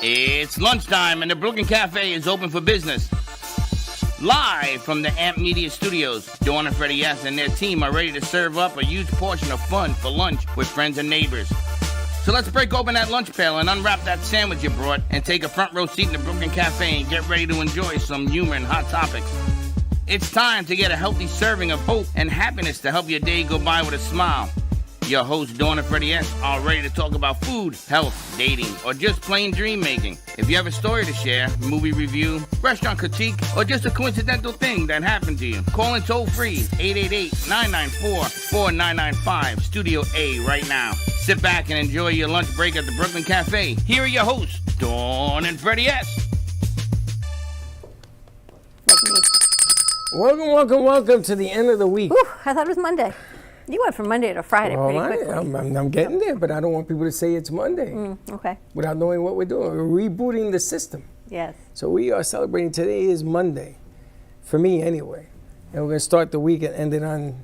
It's lunchtime and the Brooklyn Cafe is open for business. Live from the Amp Media Studios, Dawn and Freddie S. and their team are ready to serve up a huge portion of fun for lunch with friends and neighbors. So let's break open that lunch pail and unwrap that sandwich you brought and take a front row seat in the Brooklyn Cafe and get ready to enjoy some humor and hot topics. It's time to get a healthy serving of hope and happiness to help your day go by with a smile. Your hosts, Dawn and Freddie S., are ready to talk about food, health, dating, or just plain dream making. If you have a story to share, movie review, restaurant critique, or just a coincidental thing that happened to you, call in toll free 888-994-4995, Studio A right now. Sit back and enjoy your lunch break at the Brooklyn Cafe. Here are your hosts, Dawn and Freddie S. Welcome to the end of the week. Ooh, I thought it was Monday. You went from Monday to Friday pretty quickly. I'm getting there, but I don't want people to say it's Monday. Okay. Without knowing what we're doing. We're rebooting the system. Yes. So we are celebrating. Today is Monday, for me anyway. And we're going to start the week and end it on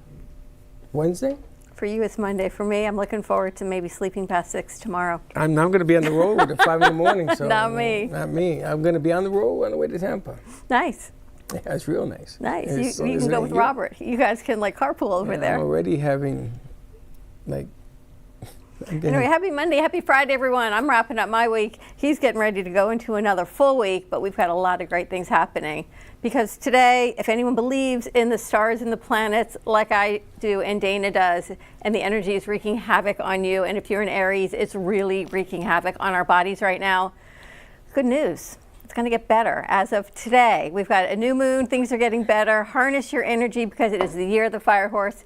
Wednesday. For you, it's Monday. For me, I'm looking forward to maybe sleeping past 6 tomorrow. I'm going to be on the road at 5 in the morning. So Not me. Not me. I'm going to be on the road on the way to Tampa. Nice. Yeah, it's real nice. Nice. You can go with Robert. You guys can carpool over there. I'm already having Anyway, happy Monday, happy Friday, everyone. I'm wrapping up my week. He's getting ready to go into another full week, but we've got a lot of great things happening. Because today, if anyone believes in the stars and the planets like I do and Dana does, and the energy is wreaking havoc on you, and if you're in Aries, it's really wreaking havoc on our bodies right now, good news. It's going to get better. As of today, we've got a new moon. Things are getting better. Harness your energy because it is the year of the fire horse.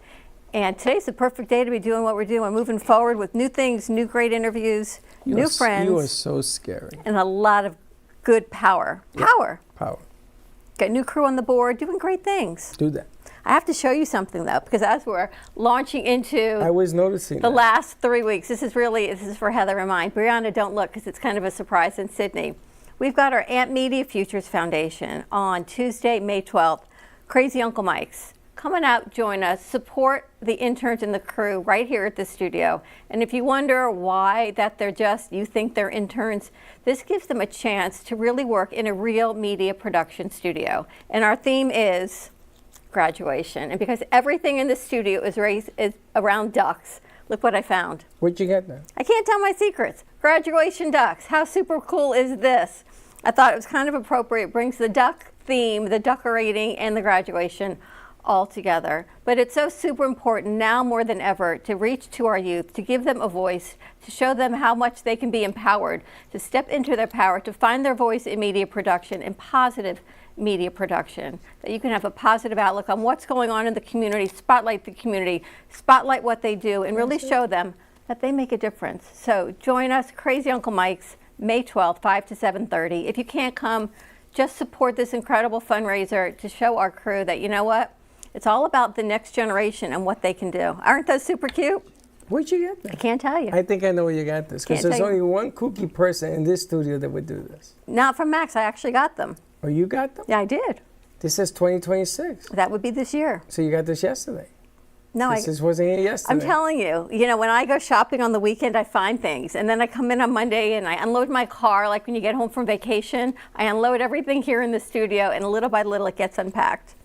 And today's the perfect day to be doing what we're doing, moving forward with new things, new great interviews, new friends. You are so scary. And a lot of good power. Yeah. Power. Got a new crew on the board doing great things. Do that. I have to show you something, though, because as we're launching into I was noticing the last 3 weeks, this is for Heather and mine. Brianna, don't look because it's kind of a surprise in Sydney. We've got our Amp Media Futures Foundation on Tuesday, May 12th. Crazy Uncle Mike's. Coming out, join us, support the interns and the crew right here at the studio. And if you wonder why you think they're interns, this gives them a chance to really work in a real media production studio. And our theme is graduation. And because everything in the studio is around ducks, look what I found. Where'd you get that? I can't tell my secrets. Graduation ducks. How super cool is this? I thought it was kind of appropriate. It brings the duck theme, the decorating, and the graduation all together. But it's so super important now more than ever to reach to our youth, to give them a voice, to show them how much they can be empowered, to step into their power, to find their voice in media production and positive media production, that you can have a positive outlook on what's going on in the community, spotlight what they do, and really show them that they make a difference. So join us, Crazy Uncle Mike's, May 12th, 5 to 7:30. If you can't come, just support this incredible fundraiser to show our crew that, you know what, it's all about the next generation and what they can do. Aren't those super cute? Where'd you get that? I can't tell you. I think I know where you got this, because there's only one kooky person in this studio that would do this. Not from Max, I actually got them. Oh, you got them? Yeah, I did. This says 2026. That would be this year. So you got this yesterday? No, this wasn't here yesterday. I'm telling you, when I go shopping on the weekend, I find things. And then I come in on Monday and I unload my car, like when you get home from vacation. I unload everything here in the studio, and little by little it gets unpacked.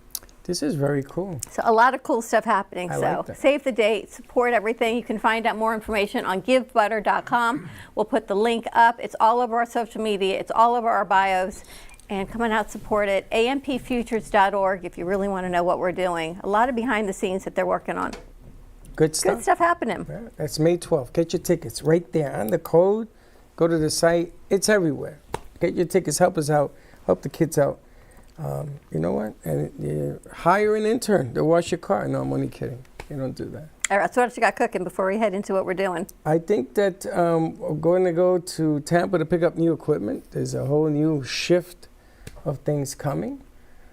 This is very cool. So a lot of cool stuff happening. I like that. Save the date, support everything. You can find out more information on givebutter.com. We'll put the link up. It's all over our social media. It's all over our bios. And come on out, support it. ampfutures.org if you really want to know what we're doing. A lot of behind the scenes that they're working on. Good stuff. Good stuff happening. Yeah, that's May 12th. Get your tickets right there on the code. Go to the site. It's everywhere. Get your tickets. Help us out. Help the kids out. You know what? And hire an intern to wash your car. No, I'm only kidding. You don't do that. All right, so what else you got cooking before we head into what we're doing? I think that we're going to go to Tampa to pick up new equipment. There's a whole new shift of things coming.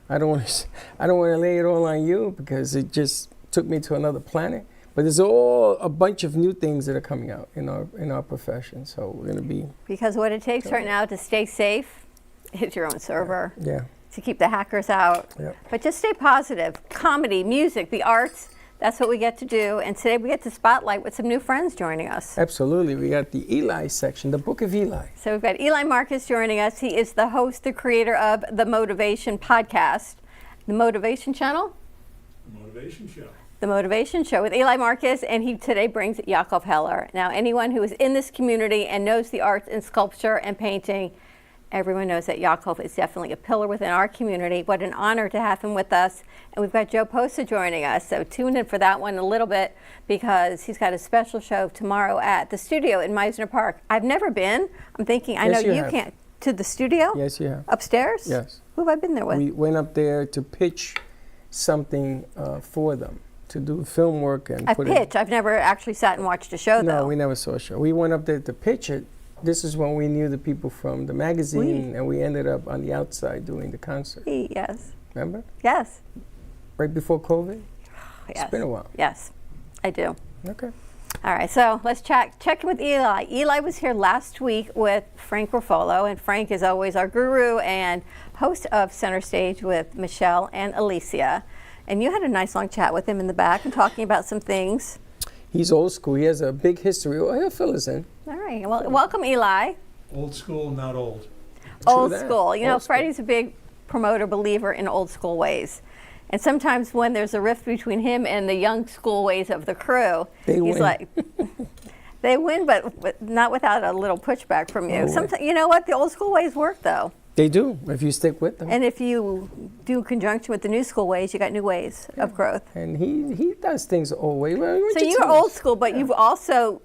I don't want to lay it all on you because it just took me to another planet. But there's a bunch of new things that are coming out in our profession. So we're going to be. Because what it takes right now to stay safe is your own server. Yeah. To keep the hackers out. Yep. But just stay positive. Comedy, music, the arts, That's what we get to do. And today we get to spotlight with some new friends joining us. Absolutely. We got the Eli section, the Book of Eli. So we've got Eli Marcus joining us. He is the host, the creator of the Motivation Podcast. The Motivation Channel? The Motivation Show. The Motivation Show with Eli Marcus, and he today brings Yaacov Heller. Now, anyone who is in this community and knows the arts and sculpture and painting, everyone knows that Yaacov is definitely a pillar within our community. What an honor to have him with us. And we've got Joe Posa joining us, so tune in for that one a little bit because he's got a special show tomorrow at the studio in Meisner Park. I've never been. I'm thinking, I know you can't. To the studio? Yes, you have. Upstairs? Yes. Who have I been there with? We went up there to pitch something for them, to do film work and I've never actually sat and watched a show, though. No, we never saw a show. We went up there to pitch it. This is when we knew the people from the magazine, and we ended up on the outside doing the concert. Yes. Remember? Yes. Right before COVID? Yes. It's been a while. Yes, I do. Okay. All right, so let's check in with Eli. Eli was here last week with Frank Ruffolo, and Frank is always our guru and host of Center Stage with Michelle and Alicia. And you had a nice long chat with him in the back and talking about some things. He's old school. He has a big history. Oh, he'll fill us in. All right. Well, welcome, Eli. Old school, not old. Old school. You know, Old school. Freddie's a big promoter, believer in old school ways. And sometimes when there's a rift between him and the young school ways of the crew, he's win. like, they win, but not without a little pushback from you. Sometimes, you know what? The old school ways work, though. They do, if you stick with them. And if you do conjunction with the new school ways, you got new ways of growth. And he does things the old way. Well, So you're old school, but you've also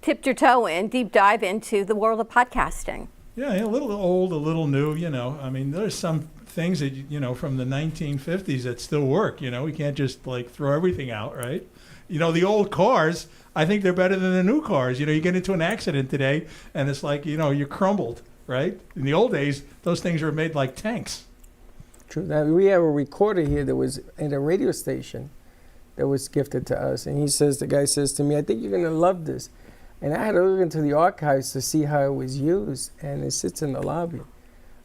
tipped your toe in, deep dive into the world of podcasting. Yeah, a little old, a little new, you know. I mean, there's some things that, you know, from the 1950s that still work, you know. We can't just, like, throw everything out, right? You know, the old cars, I think they're better than the new cars. You know, you get into an accident today, and it's like, you know, you're crumbled, right? In the old days, those things were made like tanks. True. Now, we have a recorder here that was in a radio station that was gifted to us. And the guy says to me, I think you're going to love this. And I had to look into the archives to see how it was used. And it sits in the lobby.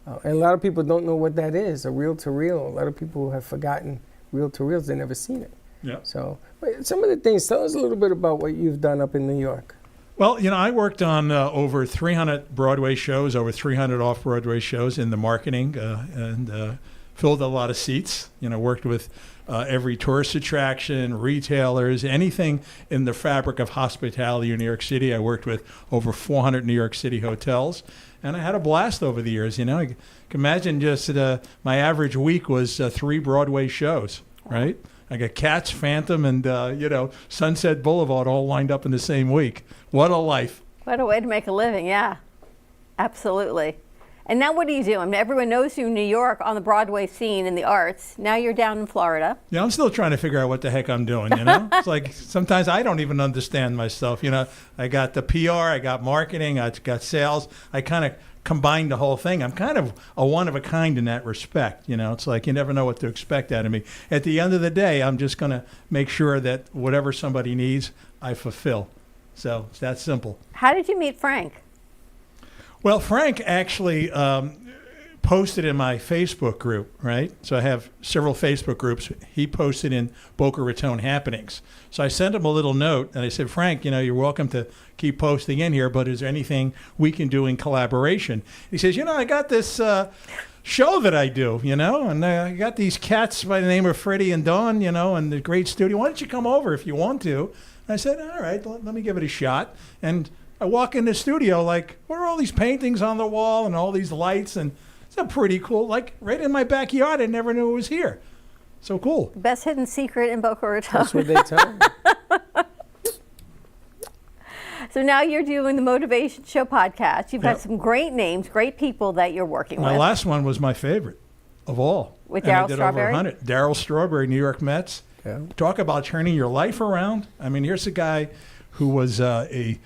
And a lot of people don't know what that is, a reel-to-reel. A lot of people have forgotten reel-to-reels. They've never seen it. Yeah. So some of the things, tell us a little bit about what you've done up in New York. Well, you know, I worked on over 300 Broadway shows, over 300 off-Broadway shows in the marketing and filled a lot of seats. You know, worked with every tourist attraction, retailers, anything in the fabric of hospitality in New York City. I worked with over 400 New York City hotels, and I had a blast over the years. You know, you can imagine just my average week was 3 Broadway shows, right? I got Cats, Phantom, and, you know, Sunset Boulevard all lined up in the same week. What a life. What a way to make a living, yeah. Absolutely. And now what do you do? I mean, everyone knows you in New York on the Broadway scene in the arts. Now you're down in Florida. Yeah, I'm still trying to figure out what the heck I'm doing, you know? It's like sometimes I don't even understand myself. You know, I got the PR, I got marketing, I got sales. I kind of combined the whole thing. I'm kind of a one of a kind in that respect. You know, it's like you never know what to expect out of me. At the end of the day, I'm just going to make sure that whatever somebody needs, I fulfill. So it's that simple. How did you meet Frank? Well, Frank actually posted in my Facebook group, right? So I have several Facebook groups. He posted in Boca Raton Happenings. So I sent him a little note, and I said, Frank, you know, you're welcome to keep posting in here, but is there anything we can do in collaboration? He says, you know, I got this show that I do, you know, and I got these cats by the name of Freddie and Dawn, you know, and the great studio. Why don't you come over if you want to? And I said, all right, let me give it a shot. And I walk in the studio like, what are all these paintings on the wall and all these lights? And it's a pretty cool, like right in my backyard. I never knew it was here. So cool. Best hidden secret in Boca Raton. That's what they tell me. So now you're doing the Motivation Show podcast. You've got some great names, great people that you're working with. My last one was my favorite of all. With And I Darryl did Strawberry? Over 100. Darryl Strawberry, New York Mets. Yeah. Talk about turning your life around. I mean, here's a guy who was a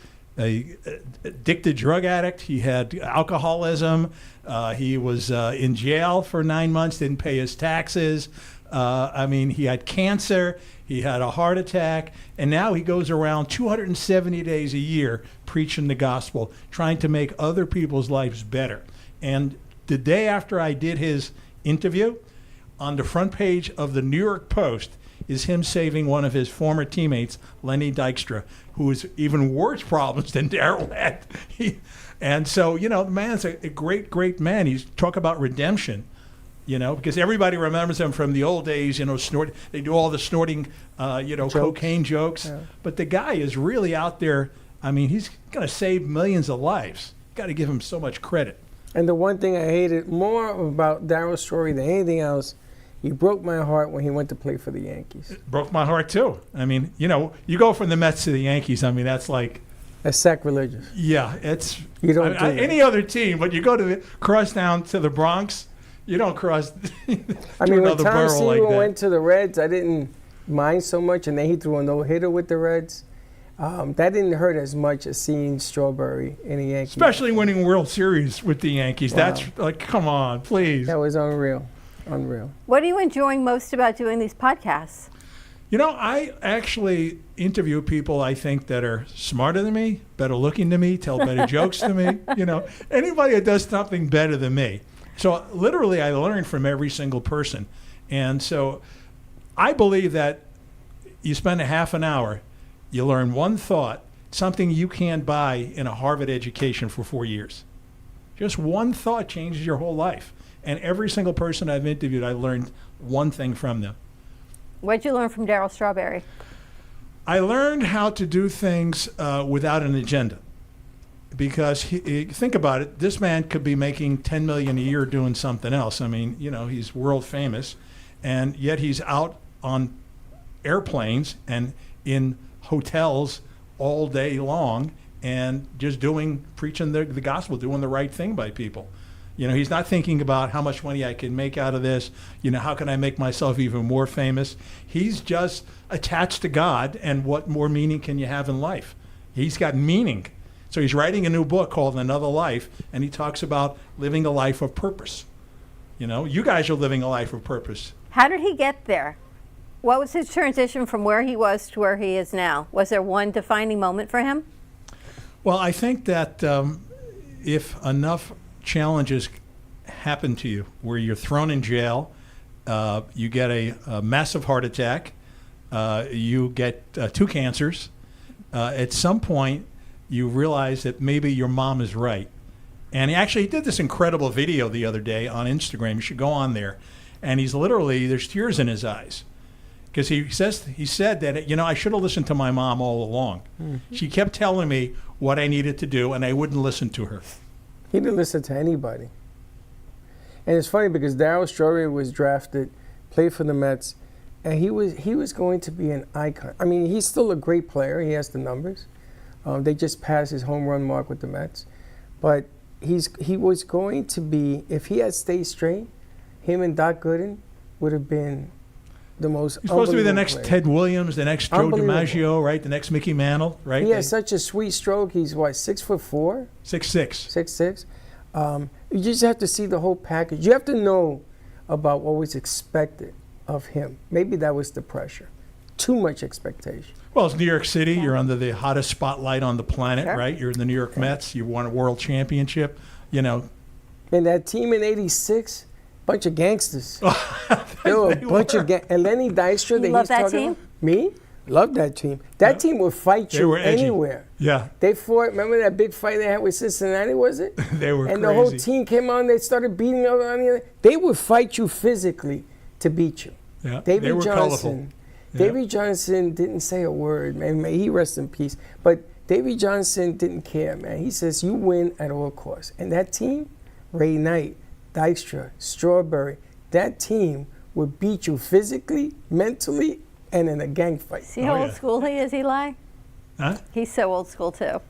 addicted drug addict. He had alcoholism. He was in jail for 9 months, didn't pay his taxes. I mean, he had cancer. He had a heart attack. And now he goes around 270 days a year preaching the gospel, trying to make other people's lives better. And the day after I did his interview, on the front page of the New York Post, is him saving one of his former teammates, Lenny Dykstra, who has even worse problems than Darryl had. And so, you know, the man's a great, great man. He's talk about redemption, you know, because everybody remembers him from the old days, you know, they do all the snorting, jokes. Cocaine jokes. Yeah. But the guy is really out there. I mean, he's going to save millions of lives. Got to give him so much credit. And the one thing I hated more about Darryl's story than anything else, he broke my heart when he went to play for the Yankees. It broke my heart, too. I mean, you know, you go from the Mets to the Yankees, I mean, that's like... That's sacrilegious. Yeah, it's... You don't do any other team, but you go to cross down to the Bronx, you don't cross I mean, when Tom Seaver like went to the Reds, I didn't mind so much, and then he threw a no-hitter with the Reds. That didn't hurt as much as seeing Strawberry in the Yankees. Especially winning World Series with the Yankees. Wow. That's like, come on, please. That was unreal. Unreal. What are you enjoying most about doing these podcasts? You know, I actually interview people I think that are smarter than me, better looking than me, tell better jokes than me. You know, anybody that does something better than me. So literally I learn from every single person. And so I believe that you spend a half an hour, you learn one thought, something you can't buy in a Harvard education for 4 years. Just one thought changes your whole life. And every single person I've interviewed, I learned one thing from them. What did you learn from Darryl Strawberry? I learned how to do things without an agenda. Because think about it, this man could be making $10 million a year doing something else. I mean, you know, he's world famous, and yet he's out on airplanes and in hotels all day long and just preaching the gospel, doing the right thing by people. You know, he's not thinking about how much money I can make out of this. You know, how can I make myself even more famous? He's just attached to God, and what more meaning can you have in life? He's got meaning. So he's writing a new book called Another Life, and he talks about living a life of purpose. You know, you guys are living a life of purpose. How did he get there? What was his transition from where he was to where he is now? Was there one defining moment for him? Well, I think that if enough challenges happen to you where you're thrown in jail, you get a massive heart attack, you get 2 cancers, at some point you realize that maybe your mom is right. And he did this incredible video the other day on Instagram. You should go on there. And there's tears in his eyes. Because he said that, you know, I should have listened to my mom all along. Mm-hmm. She kept telling me what I needed to do, and I wouldn't listen to her. He didn't listen to anybody. And it's funny because Darryl Strawberry was drafted, played for the Mets, and he was going to be an icon. I mean, he's still a great player. He has the numbers. They just passed his home run mark with the Mets. But he was going to be, if he had stayed straight, him and Doc Gooden would have been the most He's supposed to be the next player. Ted Williams, the next Joe DiMaggio, right? The next Mickey Mantle, right? He has such a sweet stroke. He's, 6'4"? 6'6". 6'6". You just have to see the whole package. You have to know about what was expected of him. Maybe that was the pressure. Too much expectation. Well, it's New York City. You're under the hottest spotlight on the planet, sure. Right? You're in the New York Mets. You won a world championship, you know. And that team in '86, bunch of gangsters. They were a bunch of gangsters. And Lenny Dykstra, you love that team? About. Me? Love that team. That team would fight you anywhere. Yeah. They fought. Remember that big fight they had with Cincinnati, was it? They were and crazy. The whole team came on. They started beating up on the other. They would fight you physically to beat you. Yeah. They were colorful. Johnson. Yeah. Davy Johnson didn't say a word, man. May he rest in peace. But Davy Johnson didn't care, man. He says, you win at all costs. And that team, Ray Knight, Dykstra, Strawberry, that team would beat you physically, mentally, and in a gang fight. See how old school he is, Eli? Huh? He's so old school, too.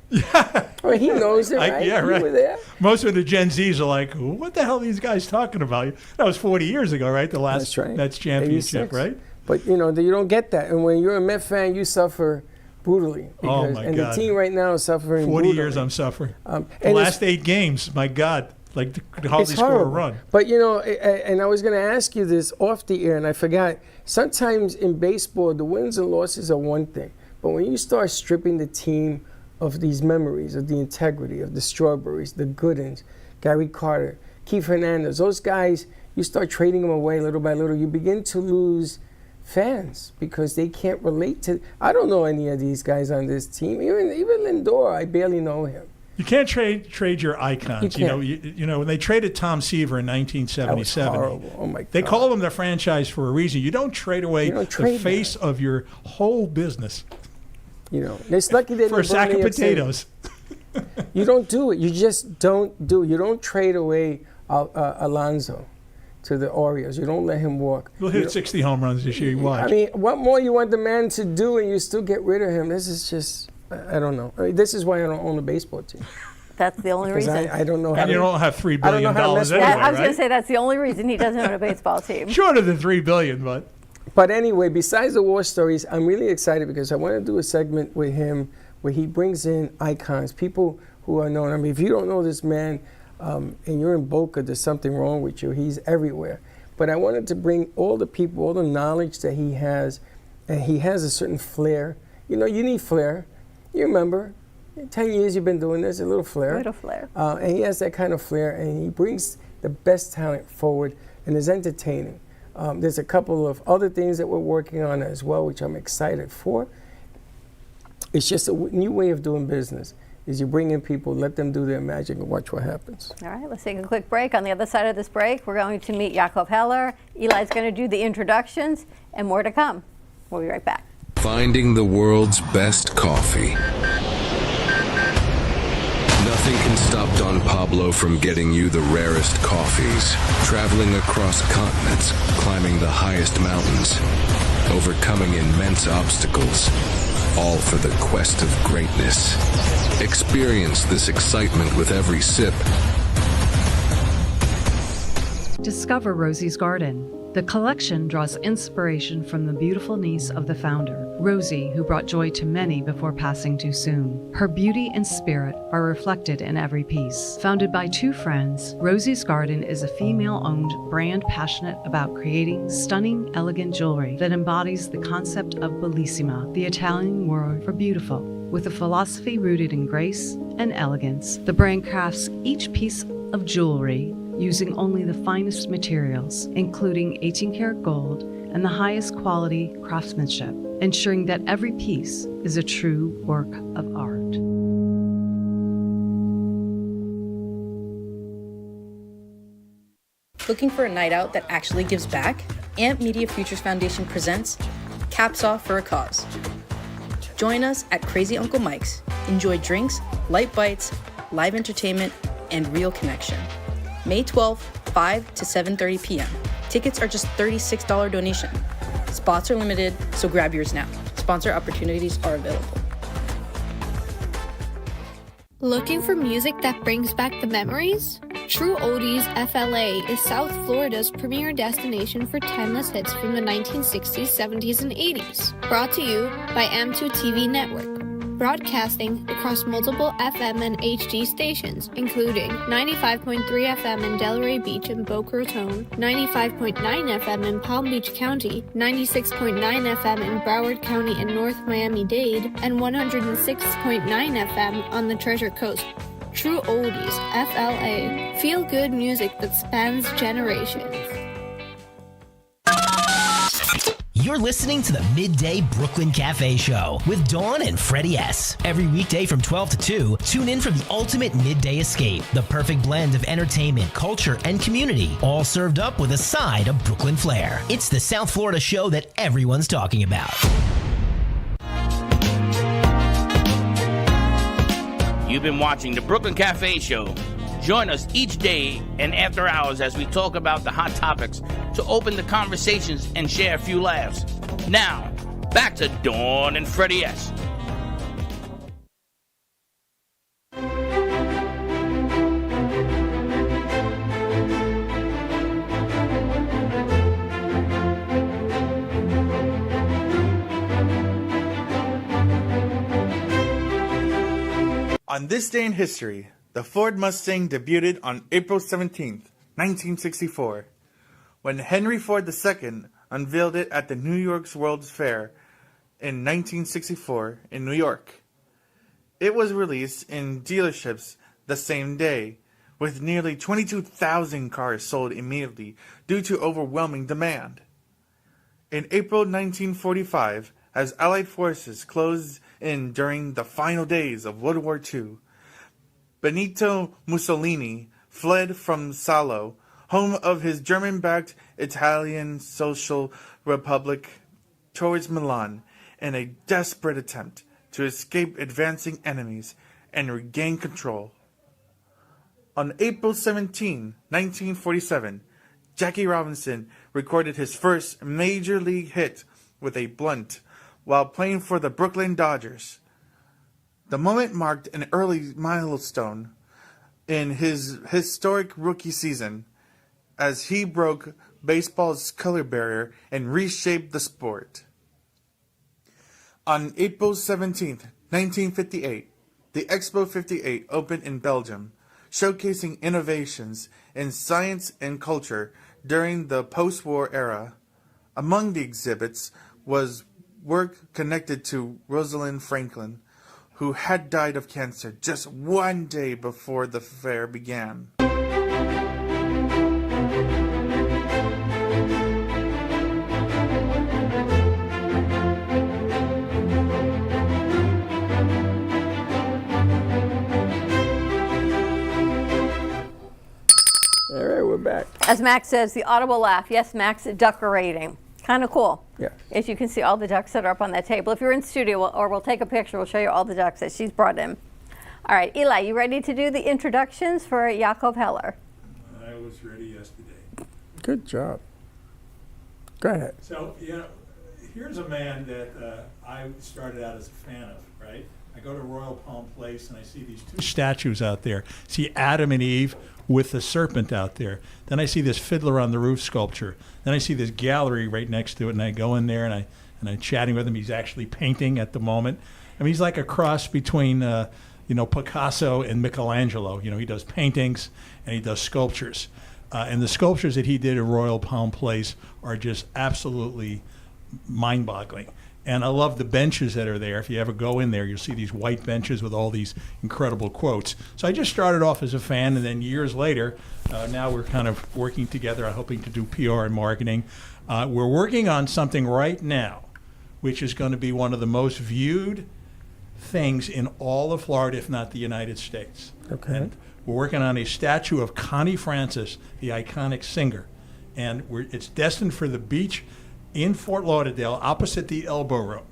Well, he knows it, right? Yeah, right. You were there. Most of the Gen Zs are like, what the hell are these guys talking about? That was 40 years ago, right? The last Mets championship, 86. right? But, you know, you don't get that. And when you're a Met fan, you suffer brutally. Oh, my God. And the team right now is suffering 40 brutally. years I'm suffering. The last 8 games, my God, like to hardly score a run. But, you know, and I was going to ask you this off the air, and I forgot. Sometimes in baseball, the wins and losses are one thing. But when you start stripping the team of these memories, of the integrity, of the Strawberries, the Goodens, Gary Carter, Keith Hernandez, those guys, you start trading them away little by little. You begin to lose fans because they can't relate to. I don't know any of these guys on this team. Even Lindor, I barely know him. You can't trade your icons. You can't. You know when they traded Tom Seaver in 1977. That was horrible. Oh my God. They call him the franchise for a reason. You don't trade away the face of your whole business. You know, it's lucky they for a sack of potatoes. You don't do it. You just don't do it. You don't trade away Alonso to the Orioles. You don't let him walk. He'll hit 60 home runs this year. Watch. I mean, what more you want the man to do and you still get rid of him? This is just, I don't know. I mean, this is why I don't own a baseball team. That's the only reason. I don't know how and you don't have $3 billion anyway, I was right? going to say that's the only reason he doesn't own a baseball team. Shorter than $3 billion, but. But anyway, besides the war stories, I'm really excited because I want to do a segment with him where he brings in icons, people who are known. I mean, if you don't know this man and you're in Boca, there's something wrong with you. He's everywhere. But I wanted to bring all the people, all the knowledge that he has, and he has a certain flair. You know, you need flair. You remember, 10 years you've been doing this, a little flair. A little flair. And he has that kind of flair, and he brings the best talent forward and is entertaining. There's a couple of other things that we're working on as well, which I'm excited for. It's just a new way of doing business. Is you bring in people, let them do their magic, and watch what happens. All right, let's take a quick break. On the other side of this break, we're going to meet Yaacov Heller. Eli's going to do the introductions, and more to come. We'll be right back. Finding the world's best coffee. Nothing can stop Don Pablo from getting you the rarest coffees. Traveling across continents, climbing the highest mountains, overcoming immense obstacles, all for the quest of greatness. Experience this excitement with every sip. Discover Rosie's Garden. The collection draws inspiration from the beautiful niece of the founder, Rosie, who brought joy to many before passing too soon. Her beauty and spirit are reflected in every piece. Founded by two friends, Rosie's Garden is a female-owned brand passionate about creating stunning, elegant jewelry that embodies the concept of bellissima, the Italian word for beautiful. With a philosophy rooted in grace and elegance, the brand crafts each piece of jewelry using only the finest materials, including 18-karat gold and the highest quality craftsmanship, ensuring that every piece is a true work of art. Looking for a night out that actually gives back? AMP Media Futures Foundation presents Caps Off for a Cause. Join us at Crazy Uncle Mike's. Enjoy drinks, light bites, live entertainment, and real connection. May 12th, 5 to 7:30 p.m. Tickets are just $36 donation. Spots are limited, so grab yours now. Sponsor opportunities are available. Looking for music that brings back the memories? True Oldies FLA is South Florida's premier destination for timeless hits from the 1960s, 70s, and 80s. Brought to you by M2 TV Network. Broadcasting across multiple FM and HD stations, including 95.3 FM in Delray Beach and Boca Raton, 95.9 FM in Palm Beach County, 96.9 FM in Broward County and North Miami-Dade, and 106.9 FM on the Treasure Coast. True Oldies, FLA. Feel good music that spans generations. You're listening to the Midday Brooklyn Cafe Show with Dawn and Freddie S. Every weekday from 12 to 2, tune in for the ultimate midday escape. The perfect blend of entertainment, culture, and community, all served up with a side of Brooklyn flair. It's the South Florida show that everyone's talking about. You've been watching the Brooklyn Cafe Show. Join us each day and after hours as we talk about the hot topics to open the conversations and share a few laughs. Now, back to Dawn and Freddie S. On this day in history, the Ford Mustang debuted on April 17, 1964, when Henry Ford II unveiled it at the New York's World's Fair in 1964 in New York. It was released in dealerships the same day, with nearly 22,000 cars sold immediately due to overwhelming demand. In April 1945, as Allied forces closed in during the final days of World War II, Benito Mussolini fled from Salo, home of his German-backed Italian Social Republic, towards Milan in a desperate attempt to escape advancing enemies and regain control. On April 17, 1947, Jackie Robinson recorded his first major league hit with a blunt while playing for the Brooklyn Dodgers. The moment marked an early milestone in his historic rookie season as he broke baseball's color barrier and reshaped the sport. On April 17, 1958, the Expo 58 opened in Belgium, showcasing innovations in science and culture during the post-war era. Among the exhibits was work connected to Rosalind Franklin, who had died of cancer just one day before the fair began. All right, we're back. As Max says, the audible laugh. Yes, Max, decorating. Kind of cool. Yeah. As you can see all the ducks that are up on that table. If you're in studio, or we'll take a picture, we'll show you all the ducks that she's brought in. All right, Eli, you ready to do the introductions for Yaacov Heller? I was ready yesterday. Good job. Go ahead. So, here's a man that I started out as a fan of, right? I go to Royal Palm Place and I see these two statues out there. See Adam and Eve with the serpent out there. Then I see this Fiddler on the Roof sculpture. Then I see this gallery right next to it, and I go in there and I'm chatting with him. He's actually painting at the moment. I mean, he's like a cross between Picasso and Michelangelo. He does paintings and he does sculptures. And the sculptures that he did at Royal Palm Place are just absolutely mind-boggling. And I love the benches that are there. If you ever go in there, you'll see these white benches with all these incredible quotes. So I just started off as a fan, and then years later, now we're kind of working together, hoping to do PR and marketing. We're working on something right now, which is going to be one of the most viewed things in all of Florida, if not the United States. Okay. And we're working on a statue of Connie Francis, the iconic singer. And it's destined for the beach in Fort Lauderdale, opposite the Elbow Room,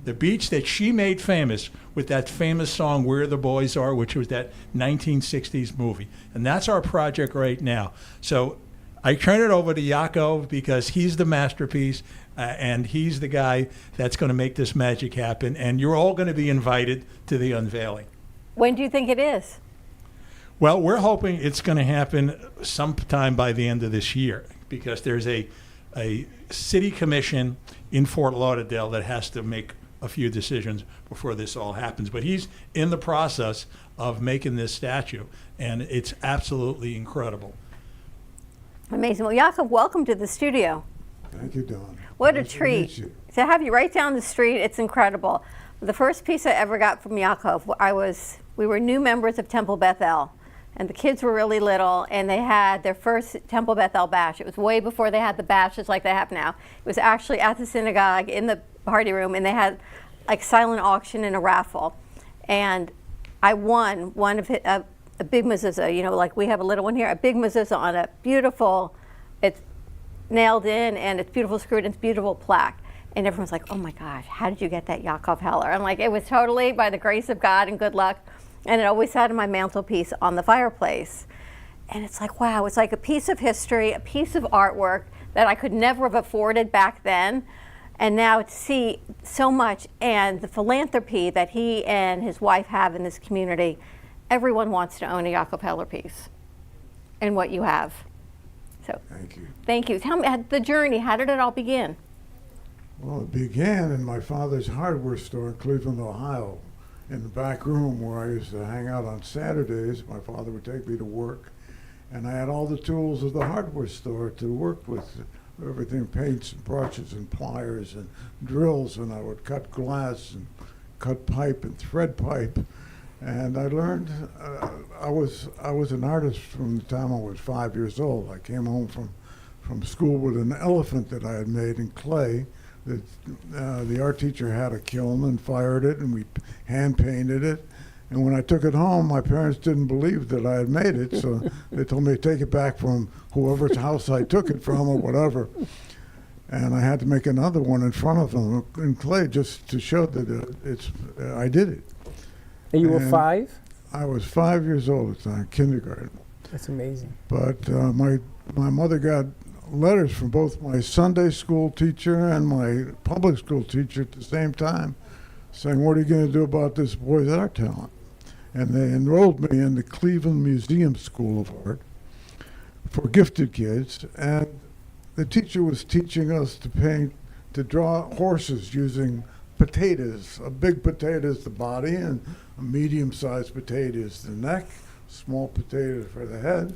the beach that she made famous with that famous song "Where the Boys Are," which was that 1960s movie. And that's our project right now. So I turn it over to Yaacov because he's the masterpiece, and he's the guy that's going to make this magic happen. And you're all going to be invited to the unveiling. When do you think it is? Well, we're hoping it's going to happen sometime by the end of this year, because there's a city commission in Fort Lauderdale that has to make a few decisions before this all happens. But he's in the process of making this statue, and it's absolutely incredible. Amazing. Well, Yaacov, welcome to the studio. Thank you, Dawn. What Nice a to treat meet you. to have you right down the street. It's incredible. The first piece I ever got from Yaacov, we were new members of Temple Bethel. And the kids were really little, and they had their first Temple Bethel bash. It was way before they had the bashes like they have now. It was actually at the synagogue in the party room, and they had like silent auction and a raffle. And I won one of a big mezuzah, like we have a little one here, a big mezuzah on a beautiful, it's nailed in, and it's beautiful screwed, and it's beautiful plaque. And everyone's like, oh my gosh, how did you get that Yaacov Heller? I'm like, it was totally by the grace of God and good luck. And it always sat on my mantelpiece on the fireplace. And it's like, wow, it's like a piece of history, a piece of artwork that I could never have afforded back then. And now to see so much and the philanthropy that he and his wife have in this community, everyone wants to own a Yaacov Heller piece and what you have. So Thank you. thank you. Tell me the journey, how did it all begin? Well, it began in my father's hardware store in Cleveland, Ohio, in the back room where I used to hang out on Saturdays. My father would take me to work, and I had all the tools of the hardware store to work with, everything, paints and brushes and pliers and drills, and I would cut glass and cut pipe and thread pipe. And I learned, I was an artist from the time I was 5 years old. I came home from from school with an elephant that I had made in clay. That the art teacher had a kiln and fired it, and we hand painted it. And when I took it home, my parents didn't believe that I had made it, so they told me to take it back from whoever's house I took it from or whatever. And I had to make another one in front of them in clay just to show that I did it. And you were 5? I was 5 years old at the time, kindergarten. That's amazing. But my mother got letters from both my Sunday school teacher and my public school teacher at the same time saying, what are you going to do about this boy's art talent? And they enrolled me in the Cleveland Museum School of Art for gifted kids. And the teacher was teaching us to draw horses using potatoes. A big potato is the body, and a medium-sized potato is the neck, small potato for the head.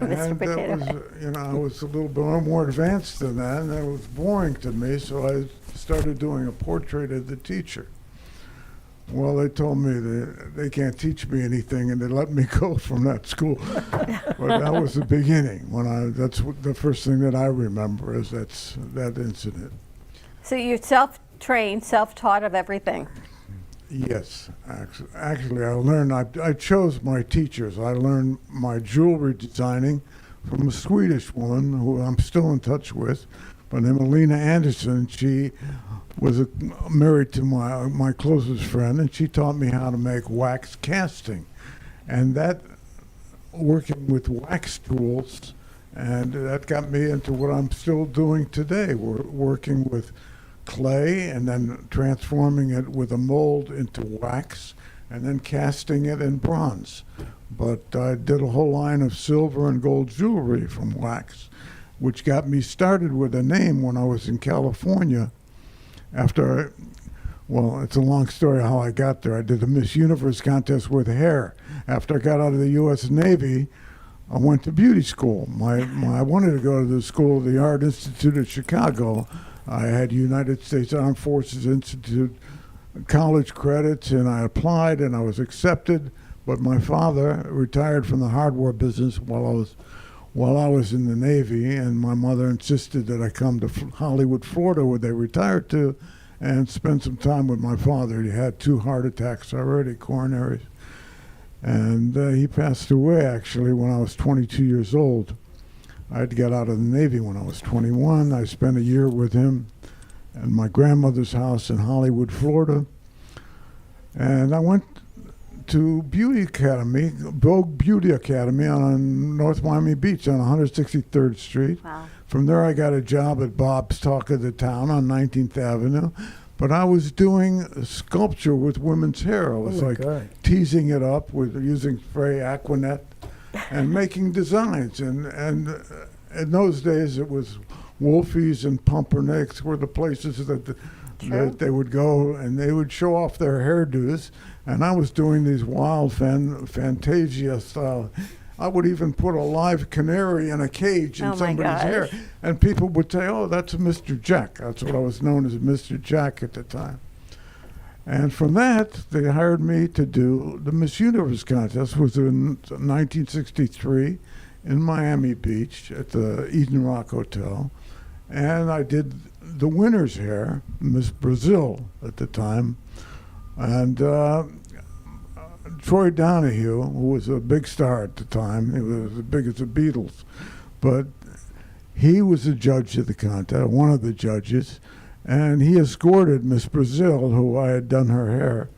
And that was, I was a little bit more advanced than that, and it was boring to me, so I started doing a portrait of the teacher. Well, they told me that they can't teach me anything, and they let me go from that school. But that was the beginning. That's the first thing that I remember is that incident. So you're self-trained, self-taught of everything. Yes, actually, I learned. I chose my teachers. I learned my jewelry designing from a Swedish woman who I'm still in touch with, by the name of Lena Anderson. She was married to my closest friend, and she taught me how to make wax casting, and that working with wax tools, and that got me into what I'm still doing today. We're working with clay and then transforming it with a mold into wax and then casting it in bronze. But I did a whole line of silver and gold jewelry from wax, which got me started with a name when I was in California. It's a long story how I got there. I did the Miss Universe contest with hair. After I got out of the U.S. Navy, I went to beauty school. I wanted to go to the School of the Art Institute of Chicago. I had United States Armed Forces Institute college credits, and I applied, and I was accepted. But my father retired from the hardware business while I was in the Navy, and my mother insisted that I come to Hollywood, Florida, where they retired to, and spend some time with my father. He had 2 heart attacks already, coronaries. And he passed away, actually, when I was 22 years old. I had to get out of the Navy when I was 21. I spent a year with him at my grandmother's house in Hollywood, Florida. And I went to Beauty Academy, Vogue Beauty Academy on North Miami Beach on 163rd Street. Wow. From there I got a job at Bob's Talk of the Town on 19th Avenue. But I was doing sculpture with women's hair. I was teasing it up with using spray Aquanet and making designs. And in those days it was Wolfie's and Pumpernicks were the places that they would go, and they would show off their hairdos. And I was doing these wild Fantasia style. I would even put a live canary in a cage in somebody's hair. And people would say, oh, that's Mr. Jack. That's what I was known as, Mr. Jack at the time. And from that, they hired me to do the Miss Universe contest. It was in 1963 in Miami Beach at the Eden Rock Hotel. And I did the winner's hair, Miss Brazil at the time. And Troy Donahue, who was a big star at the time, he was as big as the Beatles, but he was the judge of the contest, one of the judges, and he escorted Miss Brazil, who I had done her hair,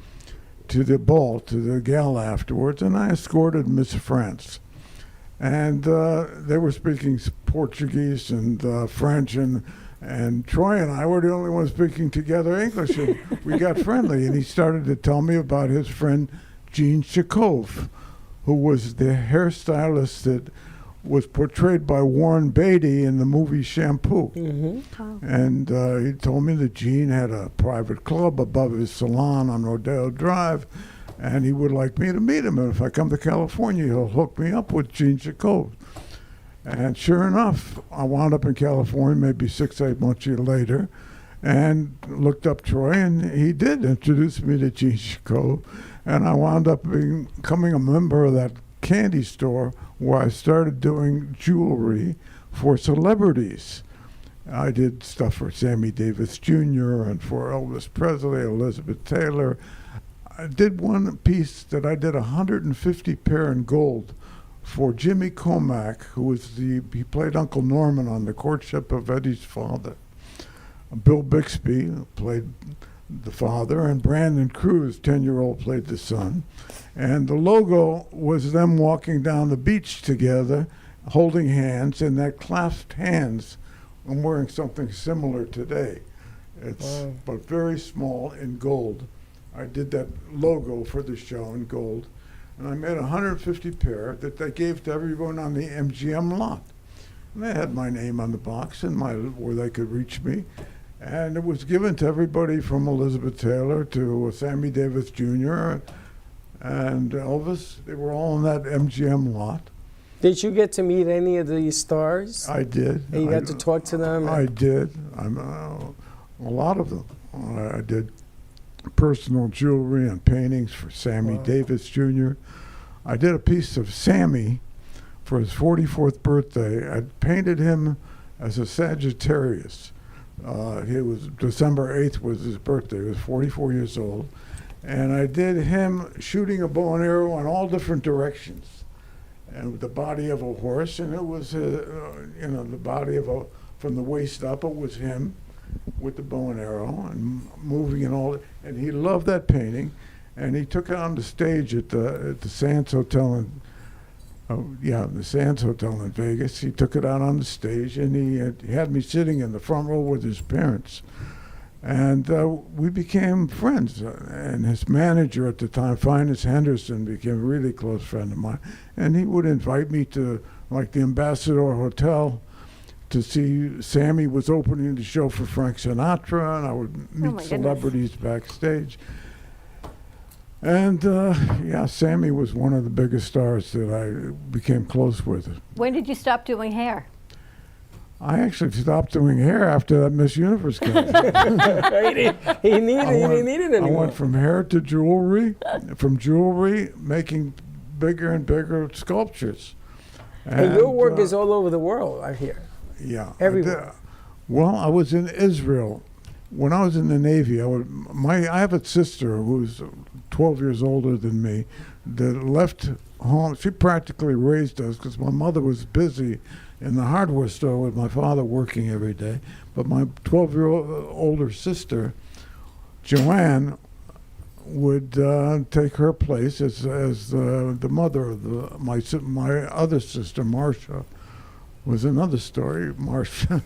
to the ball, to the gala afterwards, and I escorted Miss France. And they were speaking Portuguese and French, and Troy and I were the only ones speaking together English, and we got friendly, and he started to tell me about his friend Jean Yaacov, who was the hairstylist that was portrayed by Warren Beatty in the movie Shampoo. Mm-hmm. Oh. And he told me that Jean had a private club above his salon on Rodeo Drive, and he would like me to meet him. And if I come to California, he'll hook me up with Jean Yaacov. And sure enough, I wound up in California maybe 6-8 months later, and looked up Troy, and he did introduce me to Jean Yaacov. And I wound up becoming a member of that candy store where I started doing jewelry for celebrities. I did stuff for Sammy Davis Jr. and for Elvis Presley, Elizabeth Taylor. I did one piece that I did 150 pair in gold for Jimmy Comack, he played Uncle Norman on The Courtship of Eddie's Father. Bill Bixby played the father, and Brandon Cruz, 10-year-old, played the son. And the logo was them walking down the beach together, holding hands, and that clasped hands. I'm wearing something similar today. It's but very small in gold. I did that logo for the show in gold, and I made 150 pair that they gave to everyone on the MGM lot. And they had my name on the box and where they could reach me. And it was given to everybody from Elizabeth Taylor to Sammy Davis Jr. and Elvis. They were all in that MGM lot. Did you get to meet any of these stars? I did. And you got to talk to them? I did. A lot of them. I did personal jewelry and paintings for Sammy Davis Jr. I did a piece of Sammy for his 44th birthday. I painted him as a Sagittarius. He was December 8th was his birthday. He was 44 years old. And I did him shooting a bow and arrow in all different directions. And with the body of a horse, and it was, the body from the waist up, it was him with the bow and arrow and moving and all. And he loved that painting, and he took it on the stage at the Sands Hotel the Sands Hotel in Vegas. He took it out on the stage, and he had me sitting in the front row with his parents. And we became friends. And his manager at the time, Finus Henderson, became a really close friend of mine. And he would invite me to, like, the Ambassador Hotel to see Sammy was opening the show for Frank Sinatra, and I would meet celebrities backstage. And, Sammy was one of the biggest stars that I became close with. When did you stop doing hair? I actually stopped doing hair after that Miss Universe contest. he didn't need it anymore. I went from hair to jewelry, making bigger and bigger sculptures. And your work is all over the world, I hear. Yeah. Everywhere. Well, I was in Israel. When I was in the Navy, I have a sister who's 12 years older than me that left home. She practically raised us because my mother was busy in the hardware store with my father working every day. But my 12-year-old older sister, Joanne, would take her place as the mother of my other sister, Marcia. Was another story, Marcia.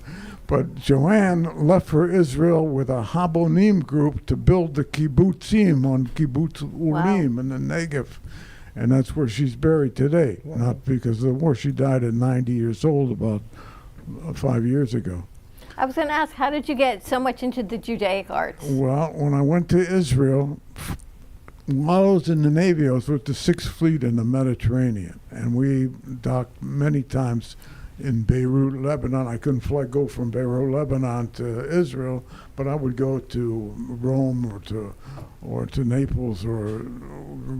But Joanne left for Israel with a Habonim group to build the kibbutzim on Kibbutz Urim in the Negev. And that's where she's buried today. Wow. Not because of the war. She died at 90 years old about 5 years ago. I was going to ask, how did you get so much into the Judaic arts? Well, when I went to Israel, while I was in the Navy, I was with the Sixth Fleet in the Mediterranean. And we docked many times in Beirut, Lebanon. I couldn't go from Beirut, Lebanon to Israel, but I would go to Rome or to Naples or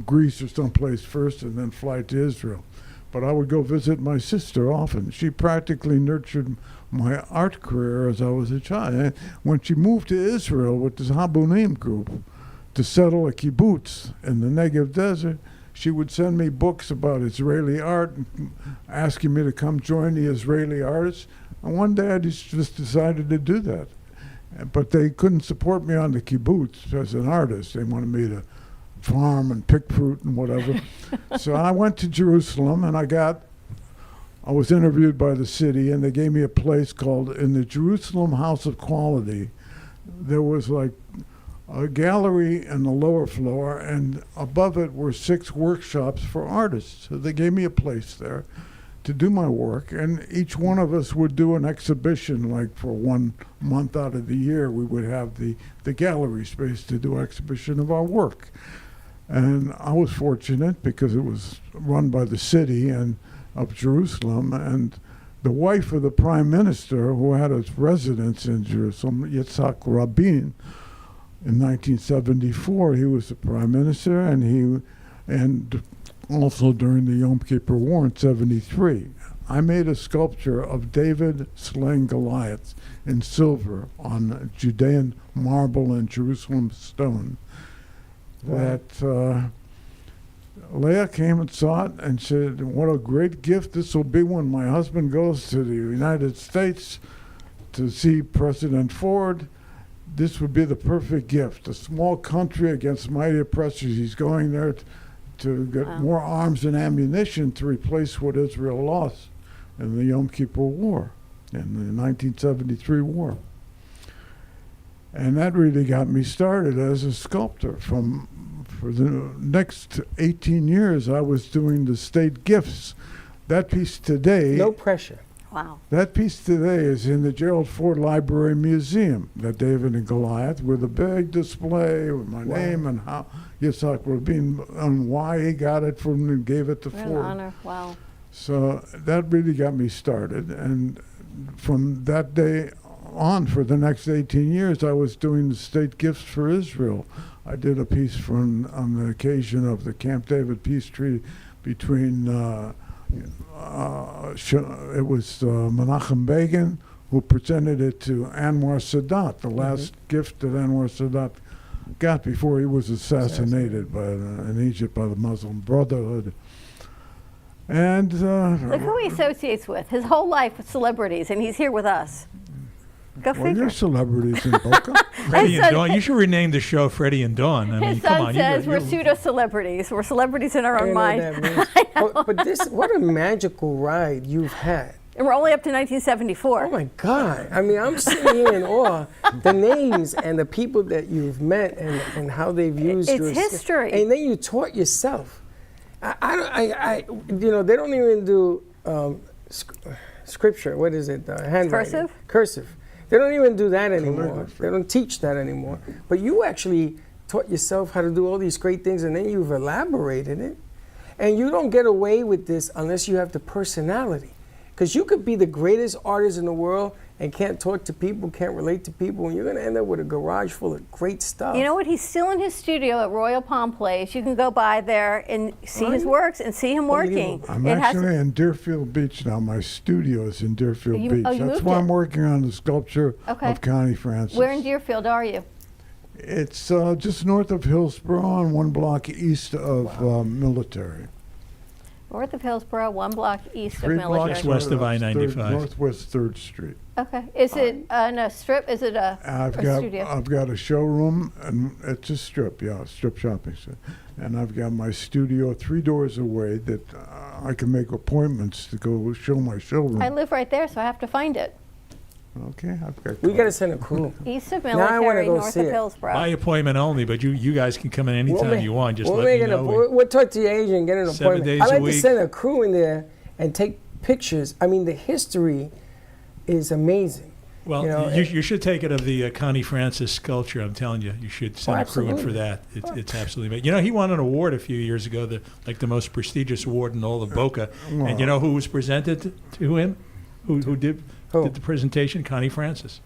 Greece or someplace first and then fly to Israel. But I would go visit my sister often. She practically nurtured my art career as I was a child. And when she moved to Israel with this Habonim group to settle a kibbutz in the Negev desert, she would send me books about Israeli art, asking me to come join the Israeli artists. And one day I just decided to do that. But they couldn't support me on the kibbutz as an artist. They wanted me to farm and pick fruit and whatever. So I went to Jerusalem, and I was interviewed by the city, and they gave me a place called, in the Jerusalem House of Quality, there was like a gallery in the lower floor, and above it were 6 workshops for artists. So they gave me a place there to do my work, and each one of us would do an exhibition. Like for 1 month out of the year, we would have the gallery space to do exhibition of our work. And I was fortunate because it was run by the city and of Jerusalem, and the wife of the prime minister, who had his residence in Jerusalem, Yitzhak Rabin, in 1974, he was the prime minister, and also during the Yom Kippur War in '73. I made a sculpture of David slaying Goliath in silver on Judean marble and Jerusalem stone. That Leah came and saw it and said, what a great gift this will be when my husband goes to the United States to see President Ford. This would be the perfect gift. A small country against mighty oppressors. He's going there to get more arms and ammunition to replace what Israel lost in the Yom Kippur War, in the 1973 war. And that really got me started as a sculptor. For the next 18 years, I was doing the state gifts. That piece today... No pressure. Wow. That piece today is in the Gerald Ford Library Museum, that David and Goliath, with a big display with my name and how Yitzhak Rabin and why he got it from and gave it to What Ford. an honor. Wow. So that really got me started. And from that day on, for the next 18 years, I was doing the state gifts for Israel. I did a piece on the occasion of the Camp David peace treaty between it was Menachem Begin who presented it to Anwar Sadat, the last gift that Anwar Sadat got before he was assassinated in Egypt by the Muslim Brotherhood. And look who he associates with. His whole life with celebrities, and he's here with us. Go well, figure. you're celebrities in Boca. Freddie and Dawn. You should rename the show Freddie and Dawn. I mean, His come son on. says we're pseudo-celebrities. We're celebrities in our own mind. But this, what a magical ride you've had. And we're only up to 1974. Oh my God. I mean, I'm sitting here in awe. The names and the people that you've met and how they've used It's your history. And then you taught yourself. They don't even do scripture. What is it? Handwriting. Cursive. They don't even do that anymore. They don't teach that anymore. But you actually taught yourself how to do all these great things, and then you've elaborated it. And you don't get away with this unless you have the personality. Because you could be the greatest artist in the world and can't talk to people, can't relate to people, and you're going to end up with a garage full of great stuff. You know what? He's still in his studio at Royal Palm Place. You can go by there and see his works and see him working. I'm actually in Deerfield Beach now. My studio is in Deerfield Beach. That's why I'm working on the sculpture of Connie Francis. Where in Deerfield are you? It's just north of Hillsborough and 1 block east of Military. North of Hillsborough, 1 block east of 3 Military. blocks west of I-95. Northwest 3rd Street. Okay. Is it a strip? Is it a studio? I've got a showroom, and it's a strip, strip shopping center. And I've got my studio 3 doors away that I can make appointments to go show my showroom. I live right there, so I have to find it. Okay, I've got. We got to send a crew. East of Military, north of Hillsborough. By appointment only, but you guys can come in anytime you want. Just we'll let me know. We'll talk to your agent and get an 7 appointment. days I like a week. to send a crew in there and take pictures. I mean, the history is amazing. Well, you should take it of the Connie Francis sculpture. I'm telling you, you should send a crew in for that. It's absolutely amazing. He won an award a few years ago, the most prestigious award in all of Boca. And you know who was presented to him? Who did the presentation? Connie Francis.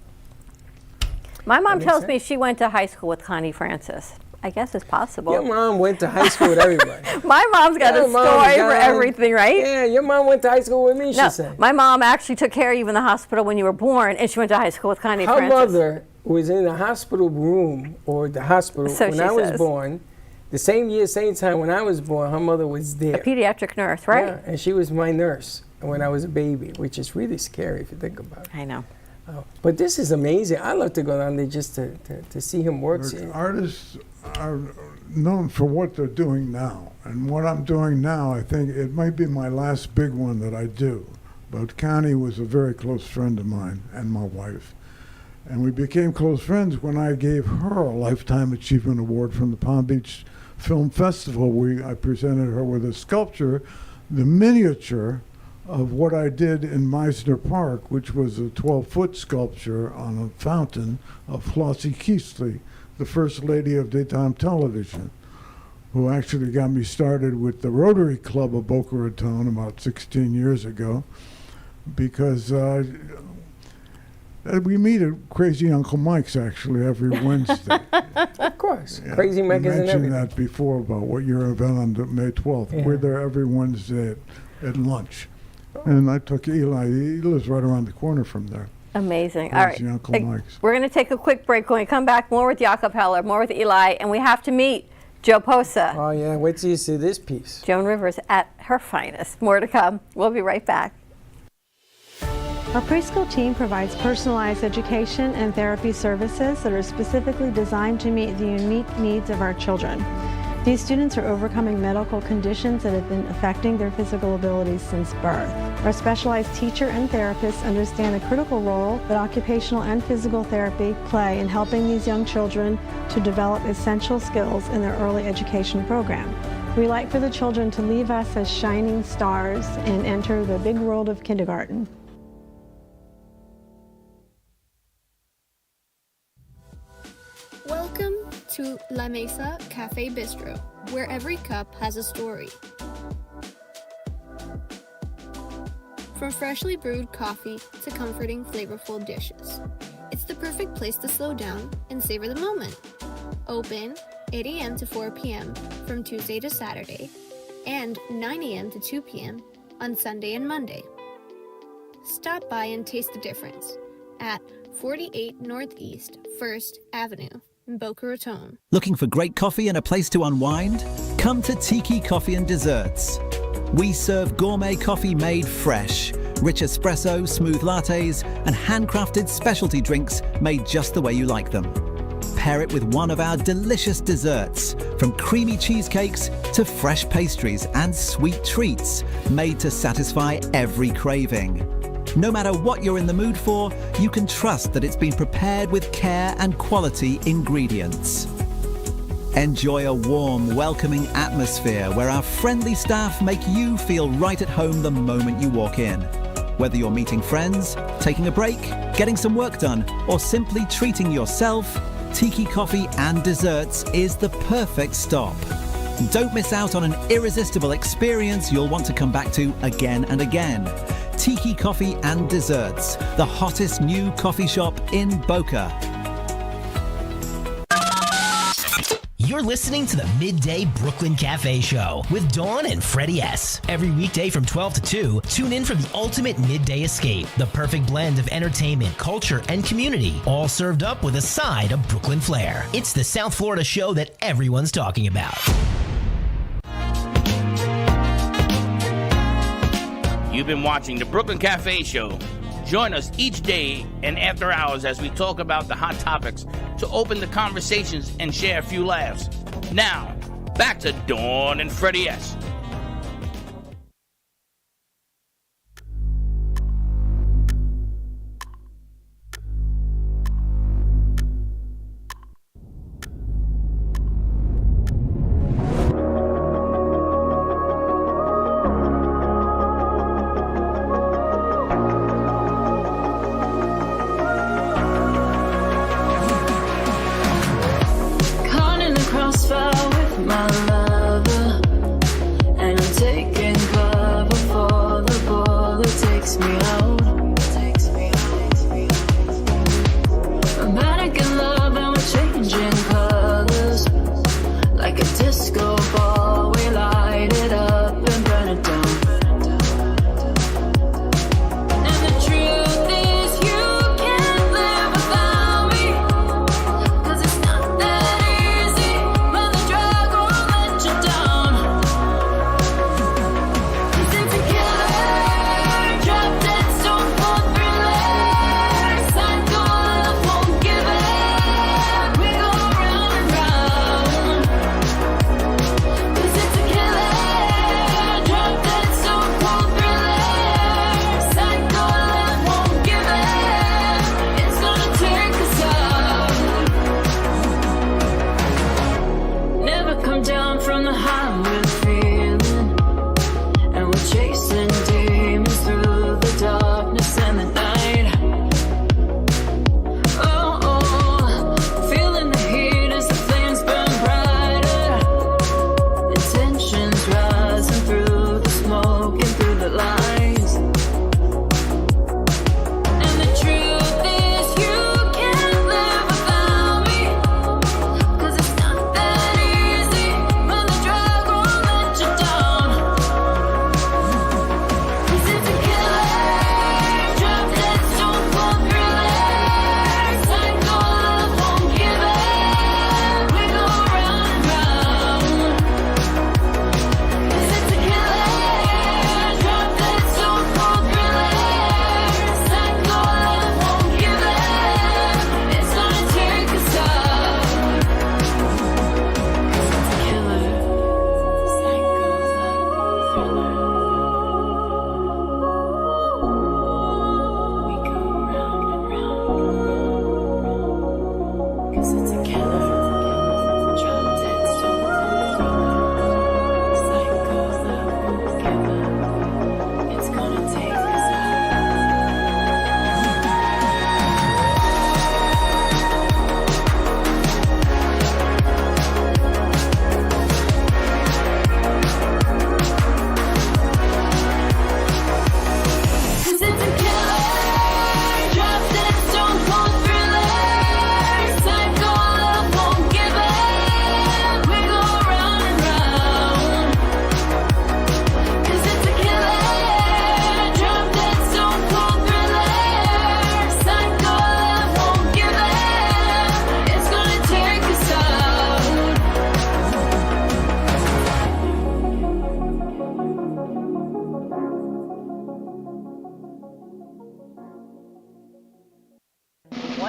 My mom tells me she went to high school with Connie Francis. I guess it's possible. Your mom went to high school with everybody. My mom's got a story for everything, right? Yeah, your mom went to high school with me, she said. My mom actually took care of you in the hospital when you were born, and she went to high school with Connie Francis. Her mother was in the hospital room, or the hospital, when I was born. The same year, same time when I was born, her mother was there. A pediatric nurse, right? Yeah, and she was my nurse when I was a baby, which is really scary if you think about it. I know. But this is amazing. I love to go down there just to see him work. Artists are known for what they're doing now. And what I'm doing now, I think it might be my last big one that I do. But Connie was a very close friend of mine and my wife. And we became close friends when I gave her a Lifetime Achievement Award from the Palm Beach Film Festival. I presented her with a sculpture, the miniature of what I did in Meisner Park, which was a 12-foot sculpture on a fountain of Flossie Keithley, the first lady of daytime television, who actually got me started with the Rotary Club of Boca Raton about 16 years ago, because we meet at Crazy Uncle Mike's actually every Wednesday. Of course. Yeah. Crazy Mike is in everything. You mentioned that before about what your event on May 12th. Yeah. We're there every Wednesday at lunch. And I took Eli. He lives right around the corner from there. Amazing. All right. Uncle Mike's. We're going to take a quick break. When we come back, more with Yaacov Heller, more with Eli, and we have to meet Joe Posa. Oh, yeah. Wait till you see this piece. Joan Rivers at her finest. More to come. We'll be right back. Our preschool team provides personalized education and therapy services that are specifically designed to meet the unique needs of our children. These students are overcoming medical conditions that have been affecting their physical abilities since birth. Our specialized teacher and therapists understand the critical role that occupational and physical therapy play in helping these young children to develop essential skills in their early education program. We like for the children to leave us as shining stars and enter the big world of kindergarten. Welcome to La Mesa Cafe Bistro, where every cup has a story. From freshly brewed coffee to comforting, flavorful dishes, it's the perfect place to slow down and savor the moment. Open 8 a.m. to 4 p.m. from Tuesday to Saturday, and 9 a.m. to 2 p.m. on Sunday and Monday. Stop by and taste the difference at 48 Northeast 1st Avenue in Boca Raton. Looking for great coffee and a place to unwind? Come to Tiki Coffee and Desserts. We serve gourmet coffee made fresh, rich espresso, smooth lattes, and handcrafted specialty drinks made just the way you like them. Pair it with one of our delicious desserts, from creamy cheesecakes to fresh pastries and sweet treats made to satisfy every craving. No matter what you're in the mood for, you can trust that it's been prepared with care and quality ingredients. Enjoy a warm, welcoming atmosphere where our friendly staff make you feel right at home the moment you walk in. Whether you're meeting friends, taking a break, getting some work done, or simply treating yourself, Tiki Coffee and Desserts is the perfect stop. Don't miss out on an irresistible experience you'll want to come back to again and again. Tiki Coffee and Desserts, the hottest new coffee shop in Boca. You're listening to the Midday Brooklyn Cafe Show with Dawn and Freddie S. Every weekday from 12 to 2, tune in for the ultimate midday escape. The perfect blend of entertainment, culture, and community, all served up with a side of Brooklyn flair. It's the South Florida show that everyone's talking about. You've been watching the Brooklyn Cafe Show. Join us each day and after hours as we talk about the hot topics to open the conversations and share a few laughs. Now, back to Dawn and Freddie S.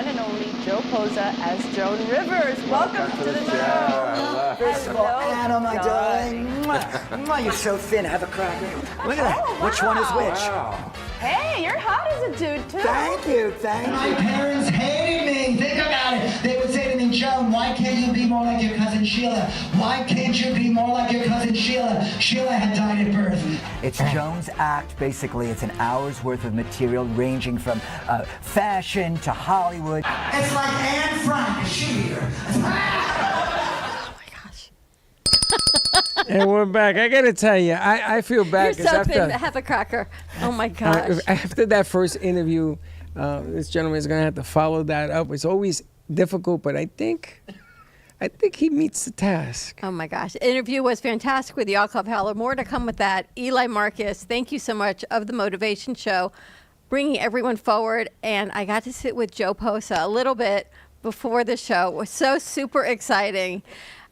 one and only Joe Posa as Joan Rivers. Welcome to the show. First of all, Anna, my darling. Mwah. You're so thin. Have a cracker. Look at that. Oh, Which one is which? wow. Hey, you're hot as a dude, too. Thank you, thank My you. parents hated me. Think about it. They would say to me, Joan, why can't you be more like your cousin Sheila? Why can't you be more like your cousin Sheila? Sheila had died at birth. It's Joan's act. Basically, it's an hour's worth of material ranging from fashion to Hollywood. It's like Anne Frank. Is she here? And we're back. I gotta tell you, I feel bad. You're so thin, have a cracker. Oh my gosh. After that first interview, this gentleman is gonna have to follow that up. It's always difficult, but I think he meets the task. Oh my gosh. The interview was fantastic with Yaacov Heller. More to come with that. Eli Marcus, thank you so much of the Motivation Show, bringing everyone forward. And I got to sit with Joe Posa a little bit before the show. It was so super exciting.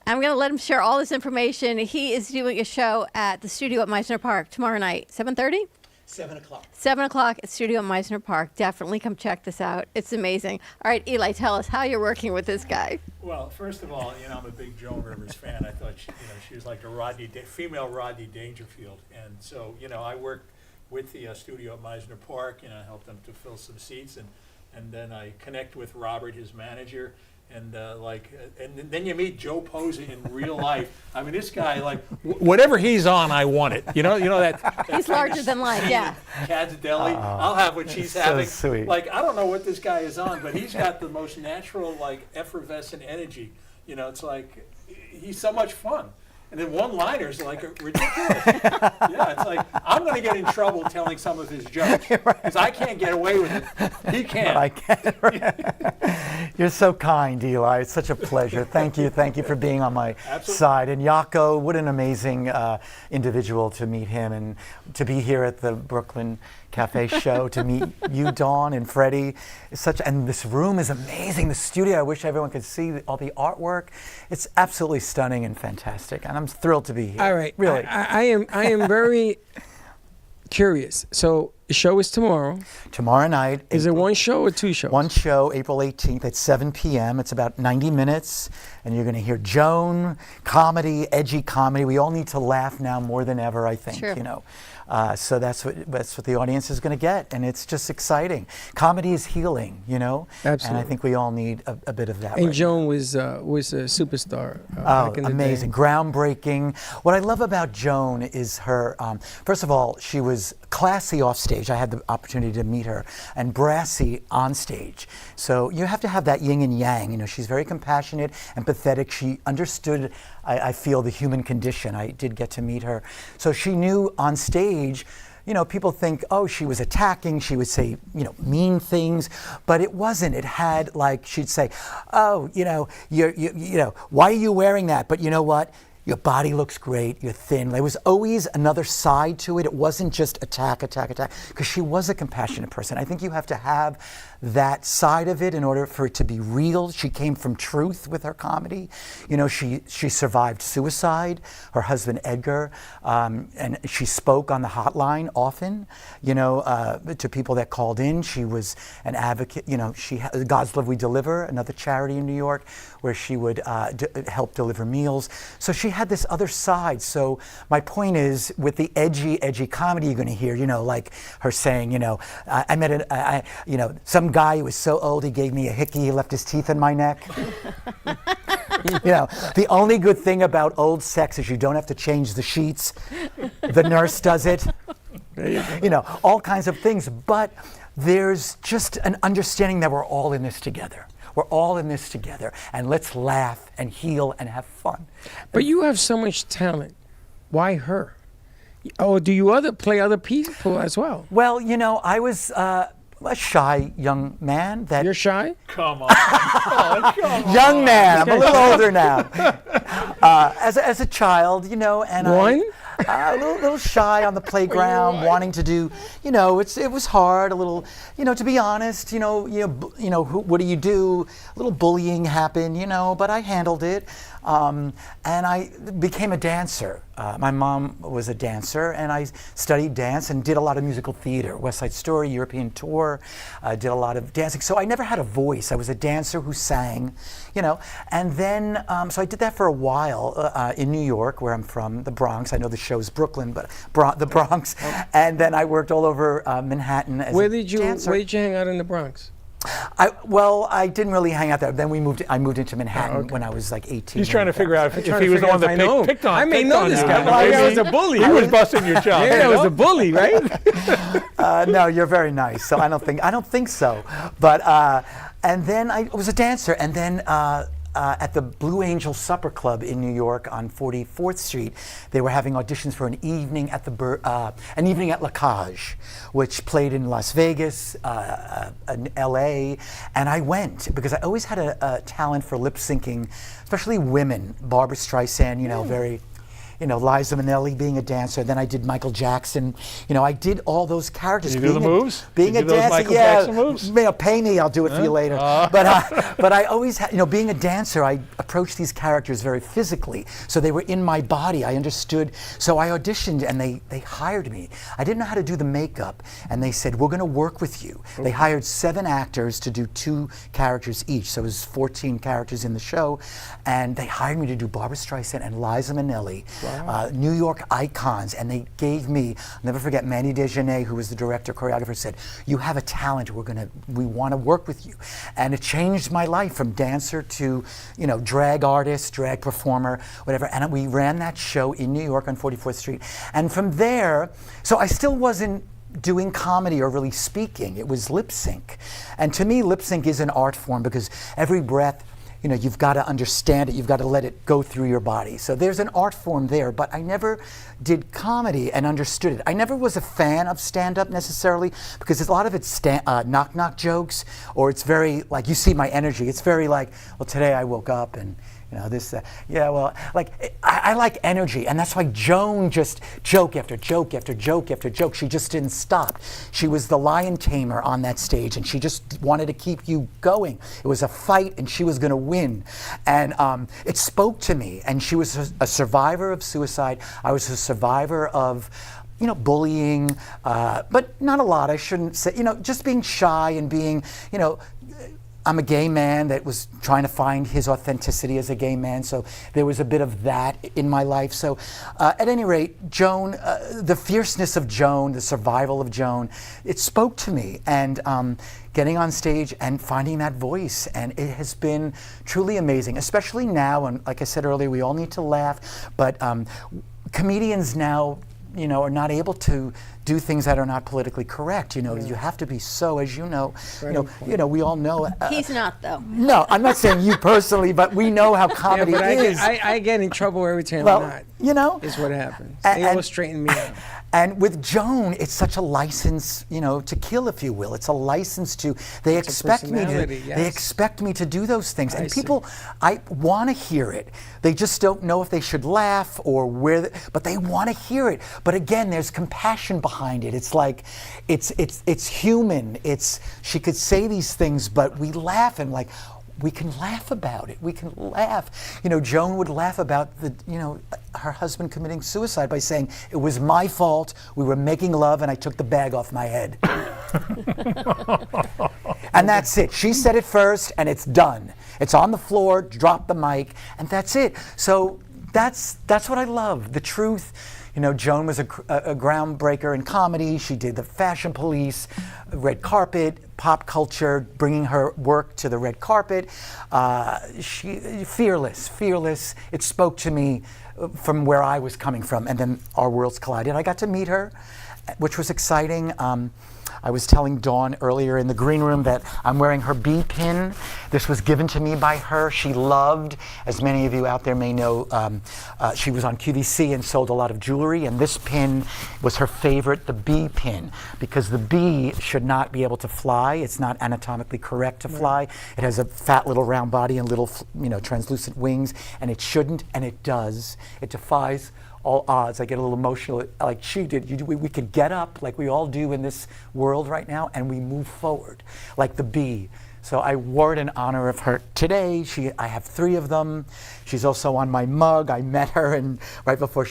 I'm going to let him share all this information. He is doing a show at the studio at Meisner Park tomorrow night, 7:30? 7 o'clock. 7 o'clock at Studio at Meisner Park. Definitely come check this out. It's amazing. All right, Eli, tell us how you're working with this guy. Well, first of all, I'm a big Joan Rivers fan. I thought she was like a female Rodney Dangerfield. And so, I worked with the studio at Meisner Park, helped them to fill some seats. And then I connect with Robert, his manager. And and then you meet Joe Posa in real life. I mean, this guy, whatever he's on, I want it. You know that. He's larger than life, yeah. Cad's Deli. I'll have what she's so having. Sweet. I don't know what this guy is on, but he's got the most natural, effervescent energy. It's like he's so much fun. And then one-liners ridiculous. Yeah, it's like I'm going to get in trouble telling some of his jokes because I can't get away with it. He can. But I can. You're so kind, Eli. It's such a pleasure. Thank you for being on my side. And Yaacov, what an amazing individual to meet him and to be here at the Brooklyn Cafe Show, to meet you, Dawn, and Freddie. And this room is amazing. The studio, I wish everyone could see all the artwork. It's absolutely stunning and fantastic. And I'm thrilled to be here. All right. Really. I am very curious. So the show is tomorrow. Tomorrow night. Is it one show or two shows? One show, April 18th at 7 p.m. It's about 90 minutes. And you're going to hear Joan, comedy, edgy comedy. We all need to laugh now more than ever, I think. Sure. So that's what the audience is going to get, and it's just exciting. Comedy is healing, Absolutely. And I think we all need a bit of that. And right Joan now. was a superstar. Back in the amazing, day. Groundbreaking. What I love about Joan is her. First of all, she was classy off stage. I had the opportunity to meet her, and brassy on stage. So you have to have that yin and yang. She's very compassionate and pathetic. She understood, I feel, the human condition. I did get to meet her. So she knew on stage, people think, oh, she was attacking, she would say, mean things, but it wasn't. It had, she'd say, oh, why are you wearing that? But you know what? Your body looks great, you're thin. There was always another side to it. It wasn't just attack, because she was a compassionate person. I think you have to have that side of it in order for it to be real. She came from truth with her comedy. She survived suicide, her husband Edgar, and she spoke on the hotline often, to people that called in. She was an advocate, she had God's Love We Deliver, another charity in New York, where she would help deliver meals. So she had this other side. So my point is, with the edgy comedy you're going to hear, like her saying, I met some guy who was so old he gave me a hickey, he left his teeth in my neck. The only good thing about old sex is you don't have to change the sheets. The nurse does it. All kinds of things. But there's just an understanding that we're all in this together. We're all in this together, and let's laugh and heal and have fun. But you have so much talent. Why her? Oh, do you play other people as well? Well, I was a shy young man. You're shy? Come on. Oh, come on. Young man. I'm a little older now. As a child, and a little shy on the playground, wanting to do, it was hard, a little, to be honest, what do you do? A little bullying happened, but I handled it. And I became a dancer. My mom was a dancer, and I studied dance and did a lot of musical theater, West Side Story, European tour, did a lot of dancing. So I never had a voice. I was a dancer who sang, you know. And then, so I did that for a while in New York, where I'm from, the Bronx. I know the show's Brooklyn, but the Bronx. And then I worked all over Manhattan as a dancer. Where did you hang out in the Bronx? I didn't really hang out there. Then I moved into Manhattan when I was like 18. He's trying to figure out if he was the one that picked on. I may know this guy. I was a bully. He was busting your chops. Yeah, I was a bully, right? No, you're very nice. So I don't think so. But and then I was a dancer, and then at the Blue Angel Supper Club in New York on 44th Street, they were having auditions for an evening at La Cage, which played in Las Vegas, in LA, and I went because I always had a talent for lip syncing, especially women. Barbra Streisand, you know, very. You know, Liza Minnelli being a dancer. Then I did Michael Jackson. You know, I did all those characters. Did you do the moves? Being a dancer, Michael Jackson moves? You know, pay me, I'll do it for you later. But I always had, you know, being a dancer, I approached these characters very physically. So they were in my body. I understood. So I auditioned, and they hired me. I didn't know how to do the makeup, and they said, we're going to work with you. Okay. They hired 7 actors to do 2 characters each. So it was 14 characters in the show, and they hired me to do Barbra Streisand and Liza Minnelli. Wow. New York icons, and they gave me, I'll never forget, Manny DeJournette, who was the director, choreographer, said, you have a talent, we want to work with you. And it changed my life from dancer to, you know, drag artist, drag performer, whatever. And we ran that show in New York on 44th Street. And from there, so I still wasn't doing comedy or really speaking. It was lip sync. And to me, lip sync is an art form because every breath, you know, you've got to understand it. You've got to let it go through your body. So there's an art form there, but I never did comedy and understood it. I never was a fan of stand-up necessarily because a lot of it's knock-knock jokes, or it's very, like, you see my energy. It's very like, well, today I woke up and, you know, this, yeah, well, like, I like energy, and that's why Joan just joke after joke after joke after joke. She just didn't stop. She was the lion tamer on that stage, and she just wanted to keep you going. It was a fight, and she was going to win. And it spoke to me, and she was a survivor of suicide. I was a survivor of, you know, bullying, but not a lot, I shouldn't say, you know, just being shy and being, you know, I'm a gay man that was trying to find his authenticity as a gay man, so there was a bit of that in my life. So at any rate, Joan, the fierceness of Joan, the survival of Joan, it spoke to me, and getting on stage and finding that voice, and it has been truly amazing, especially now, and like I said earlier, we all need to laugh, but comedians now, you know, are not able to do things that are not politically correct. You know, you have to be so, as you know, we all know. He's not, though. No, I'm not saying you personally, but we know how comedy is. I get in trouble every time well, I'm not. You know, is what happens. They always straighten me out. And with Joan, it's such a license, you know, to kill, if you will. It's a license to. They expect me to. Yes. They expect me to do those things, and people, I want to hear it. They just don't know if they should laugh or where, but they want to hear it. But again, there's compassion behind it. It's like, it's human. She could say these things, but we laugh and like. We can laugh about it. We can laugh. You know, Joan would laugh about her husband committing suicide by saying, it was my fault. We were making love and I took the bag off my head. And that's it. She said it first and it's done. It's on the floor, drop the mic, and that's it. So that's what I love, the truth. You know, Joan was a groundbreaker in comedy. She did the Fashion Police, red carpet, pop culture, bringing her work to the red carpet. She fearless. It spoke to me from where I was coming from, and then our worlds collided. I got to meet her, which was exciting. I was telling Dawn earlier in the green room that I'm wearing her bee pin. This was given to me by her. She loved, as many of you out there may know, she was on QVC and sold a lot of jewelry, and this pin was her favorite, the bee pin, because the bee should not be able to fly. It's not anatomically correct to fly. It has a fat little round body and little, translucent wings, and it shouldn't, and it does. It defies all odds. I get a little emotional, like she did. We could get up, like we all do in this world right now, and we move forward, like the bee. So I wore it in honor of her today. I have 3 of them. She's also on my mug. I met her, and right before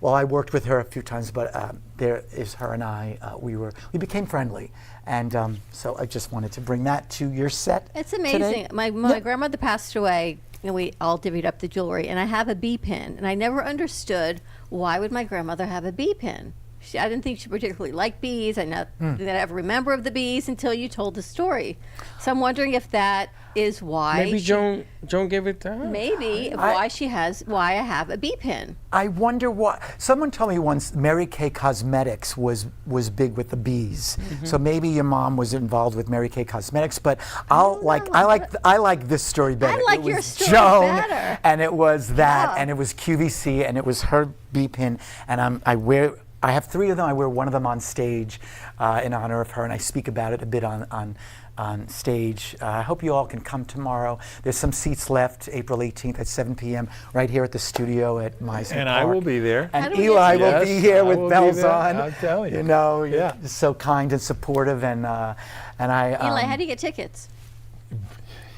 I worked with her a few times, but there is her and I. We became friendly, and so I just wanted to bring that to your set. It's amazing. Today. My grandmother passed away, and we all divvied up the jewelry, and I have a bee pin, and I never understood why would my grandmother have a bee pin. I didn't think she particularly liked bees. I didn't ever remember of the bees until you told the story. So I'm wondering if that is why. Maybe Joan gave it to her. Maybe why I have a bee pin. I wonder why. Someone told me once Mary Kay Cosmetics was big with the bees. So maybe your mom was involved with Mary Kay Cosmetics. But I like this story better. I like it was your story Joan, better. And it was that, and it was QVC, and it was her bee pin, and I have 3 of them. I wear one of them on stage in honor of her, and I speak about it a bit on stage. I hope you all can come tomorrow. There's some seats left, April 18th at 7 p.m. right here at the studio at Meisner Park. And I will be there. And Eli will be here with bells on. I'll tell you. You know, you're just so kind and supportive, and I. Eli, how do you get tickets?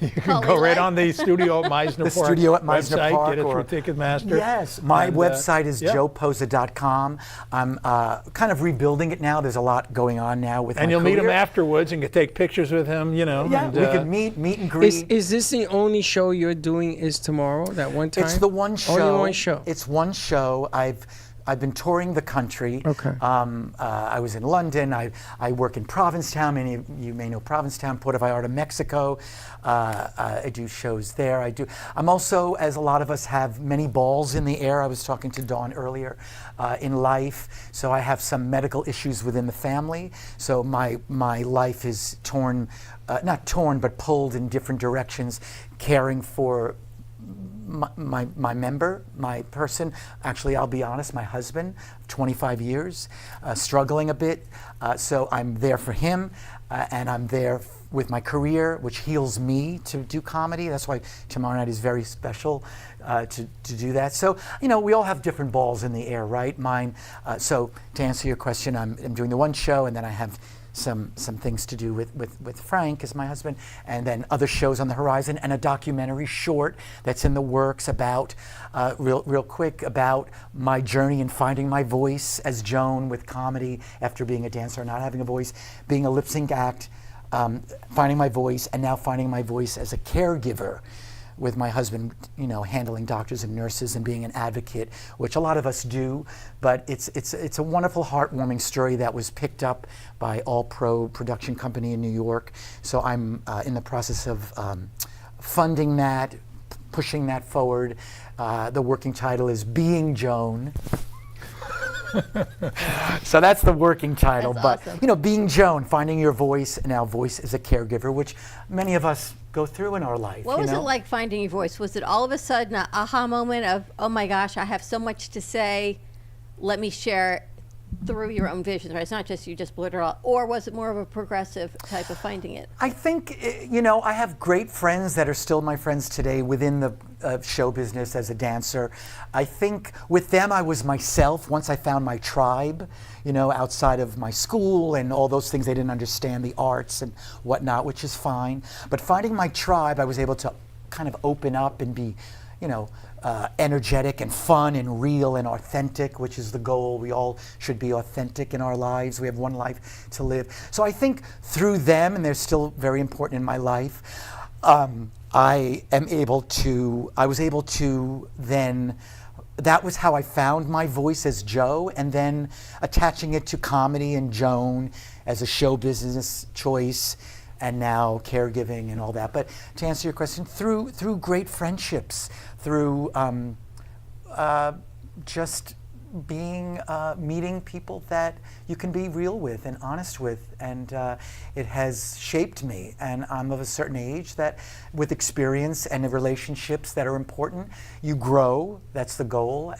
You can go right on the studio at Meisner Park. The studio at Meisner website, Park. Get it through Ticketmaster. Yes, my website is joeposa.com. I'm kind of rebuilding it now. There's a lot going on now with and my you'll career. meet him afterwards and can take pictures with him, you know. Yeah, and, we can meet and greet. Is this the only show you're doing is tomorrow, that one time? It's the one show. Only one show. It's one show. I've been touring the country. Okay. I was in London. I work in Provincetown. Many of you may know Provincetown, Puerto Vallarta, Mexico. I do shows there. I'm also, as a lot of us have, many balls in the air. I was talking to Dawn earlier in life. So I have some medical issues within the family. So my life is torn, not torn, but pulled in different directions, caring for my person. Actually, I'll be honest, my husband, 25 years, struggling a bit. So I'm there for him, and I'm there with my career, which heals me to do comedy. That's why tomorrow night is very special to do that. So, you know, we all have different balls in the air, right? Mine. So to answer your question, I'm doing the one show, and then I have some things to do with Frank as my husband, and then other shows on the horizon, and a documentary short that's in the works about, real quick, about my journey in finding my voice as Joan with comedy after being a dancer, not having a voice, being a lip sync act, finding my voice, and now finding my voice as a caregiver with my husband, you know, handling doctors and nurses and being an advocate, which a lot of us do. But it's a wonderful, heartwarming story that was picked up by All Pro production company in New York. So I'm in the process of funding that, pushing that forward. The working title is Being Joan. So that's the working title. That's but awesome. You know, being Joan, finding your voice, and our voice as a caregiver, which many of us go through in our life. What was it like finding your voice? Was it all of a sudden an aha moment of, oh my gosh, I have so much to say, let me share it through your own visions, right? It's not just you just blurt it out. Or was it more of a progressive type of finding it? I think, you know, I have great friends that are still my friends today within the show business as a dancer. I think with them I was myself once I found my tribe, you know, outside of my school and all those things. They didn't understand the arts and whatnot, which is fine. But finding my tribe, I was able to kind of open up and be, you know, energetic and fun and real and authentic, which is the goal. We all should be authentic in our lives. We have one life to live. So I think through them, and they're still very important in my life, I was able to then, that was how I found my voice as Joe, and then attaching it to comedy and Joan as a show business choice, and now caregiving and all that. But to answer your question, through great friendships, through just being meeting people that you can be real with and honest with, and it has shaped me. And I'm of a certain age that, with experience and the relationships that are important, you grow. That's the goal.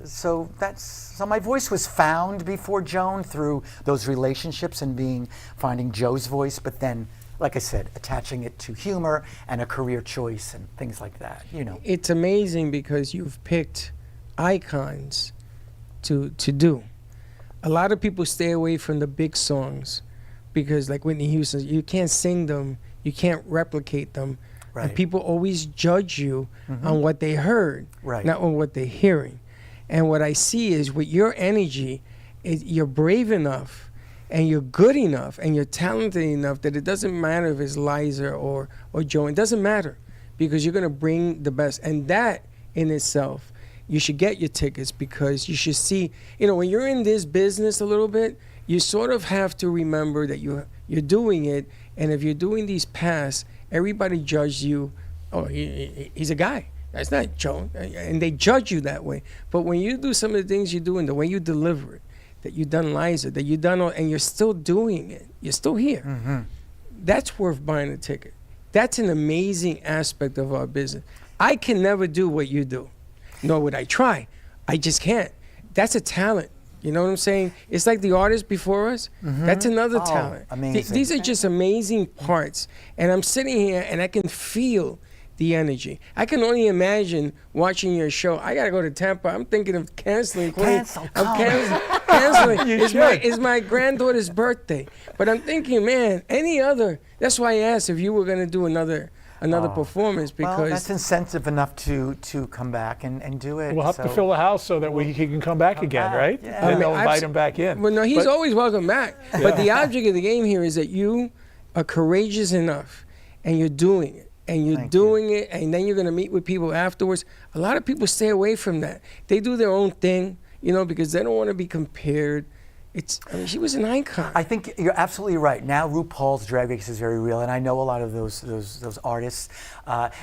So my voice was found before Joan through those relationships and finding Joe's voice, but then, like I said, attaching it to humor and a career choice and things like that, you know. It's amazing because you've picked icons to do. A lot of people stay away from the big songs because like Whitney Houston, you can't sing them, you can't replicate them. Right. And people always judge you on what they heard, Right. not on what they're hearing. And what I see is with your energy, you're brave enough and you're good enough and you're talented enough that it doesn't matter if it's Liza or Joe. It doesn't matter because you're going to bring the best. And that in itself, you should get your tickets because you should see, when you're in this business a little bit, you sort of have to remember that you're doing it. And if you're doing these paths, everybody judges you, oh, he's a guy. That's not Joe. And they judge you that way. But when you do some of the things you do and the way you deliver it, that you've done Liza, that you've done, and you're still doing it, you're still here, that's worth buying a ticket. That's an amazing aspect of our business. I can never do what you do, nor would I try. I just can't. That's a talent. You know what I'm saying? It's like the artists before us. That's another talent. Amazing. These are just amazing parts. And I'm sitting here and I can feel the energy. I can only imagine watching your show. I gotta go to Tampa. I'm thinking of canceling. Cancel. I'm canceling. It's my granddaughter's birthday. But I'm thinking, man, that's why I asked if you were gonna do another performance because well, that's incentive enough to come back and do it. We'll have to fill the house so that he can come back again, right? Yeah. Then they'll invite him back in. Well, no, he's always welcome back. Yeah. But the object of the game here is that you are courageous enough and you're doing it. And you're doing it, and then you're going to meet with people afterwards. A lot of people stay away from that. They do their own thing, because they don't want to be compared. She was an icon. I think you're absolutely right. Now RuPaul's Drag Race is very real, and I know a lot of those artists.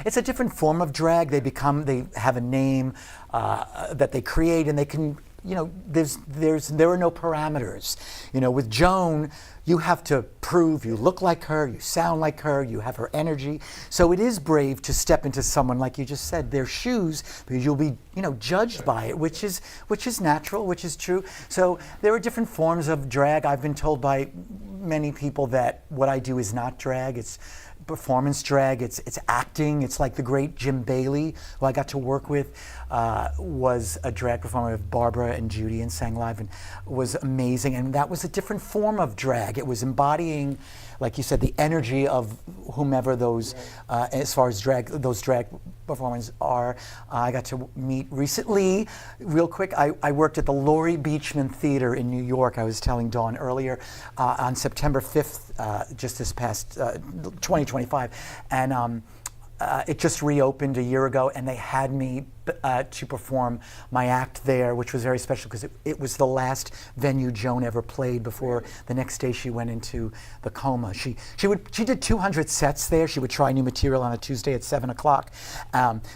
It's a different form of drag. They have a name that they create, and they can, there are no parameters. With Joan, you have to prove you look like her, you sound like her, you have her energy. So it is brave to step into someone, like you just said, their shoes, because you'll be, judged by it, which is natural, which is true. So there are different forms of drag. I've been told by many people that what I do is not drag. It's performance drag, it's acting. It's like the great Jim Bailey, who I got to work with, was a drag performer with Barbara and Judy and sang live and was amazing. And that was a different form of drag. It was embodying, like you said, the energy of whomever those, as far as those drag performers are. I got to meet recently, real quick, I worked at the Laurie Beachman Theater in New York. I was telling Dawn earlier, on September 5th, just this past 2025. And it just reopened a year ago, and they had me to perform my act there, which was very special because it was the last venue Joan ever played before the next day she went into the coma. She did 200 sets there. She would try new material on a Tuesday at 7 o'clock.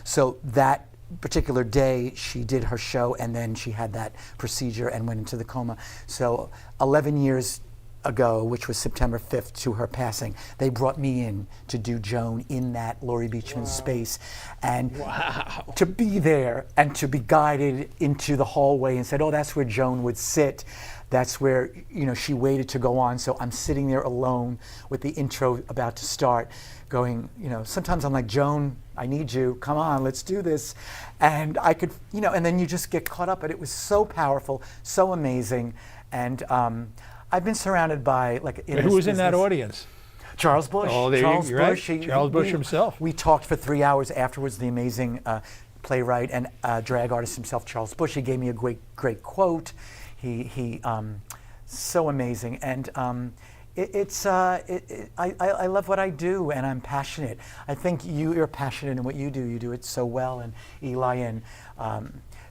So that particular day she did her show, and then she had that procedure and went into the coma. So 11 years ago, which was September 5th to her passing, they brought me in to do Joan in that Laurie Beachman space. And to be there and to be guided into the hallway and said, oh, that's where Joan would sit. That's where, she waited to go on. So I'm sitting there alone with the intro about to start going, sometimes I'm like, Joan, I need you. Come on, let's do this. And I could, and then you just get caught up. But it was so powerful, so amazing. And I've been surrounded by who was in that audience? Charles Busch. Oh, Charles Busch. Right. Charles Busch himself. We talked for 3 hours afterwards. The amazing playwright and drag artist himself, Charles Busch. He gave me a great quote. He so amazing. And I love what I do, and I'm passionate. I think you're passionate in what you do. You do it so well, and Eli, and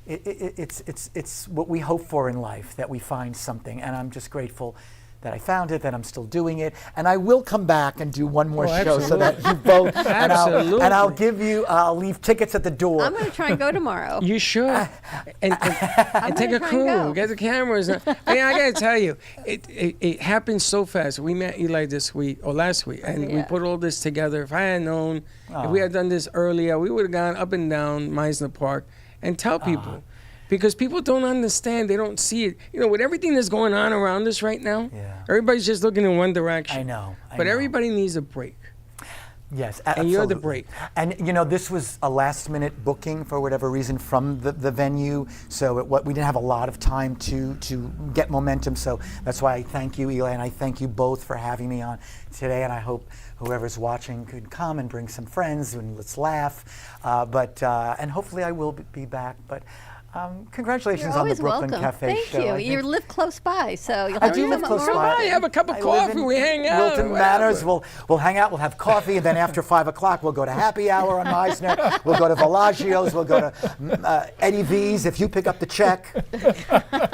it's what we hope for in life, that we find something. And I'm just grateful that I found it, that I'm still doing it, and I will come back and do one more show so that you both. And I'll leave tickets at the door. I'm going to try and go tomorrow. You should, and take a crew, get the cameras. I got to tell you, it happened so fast. We met Eli this week or last week, and we put all this together. If I had known, if we had done this earlier, we would have gone up and down Meisner Park and tell people. Because people don't understand, they don't see it. With everything that's going on around us right now, everybody's just looking in one direction. I know. But everybody needs a break. Yes, and absolutely. you're the break. And you know, this was a last-minute booking for whatever reason from the venue, so we didn't have a lot of time to get momentum. So that's why I thank you, Eli, and I thank you both for having me on today. And I hope whoever's watching could come and bring some friends and let's laugh. And hopefully I will be back. But congratulations You're on the always Brooklyn welcome. Cafe Show. Thank you. You live close by, so you'll I have do to live come close over. by. Have a cup of I coffee. live in We hang out. Wilton whatever. Manors. We'll hang out. We'll have coffee, and then after 5 o'clock, we'll go to happy hour on Meisner. We'll go to Villaggio's. We'll go to Eddie V's if you pick up the check.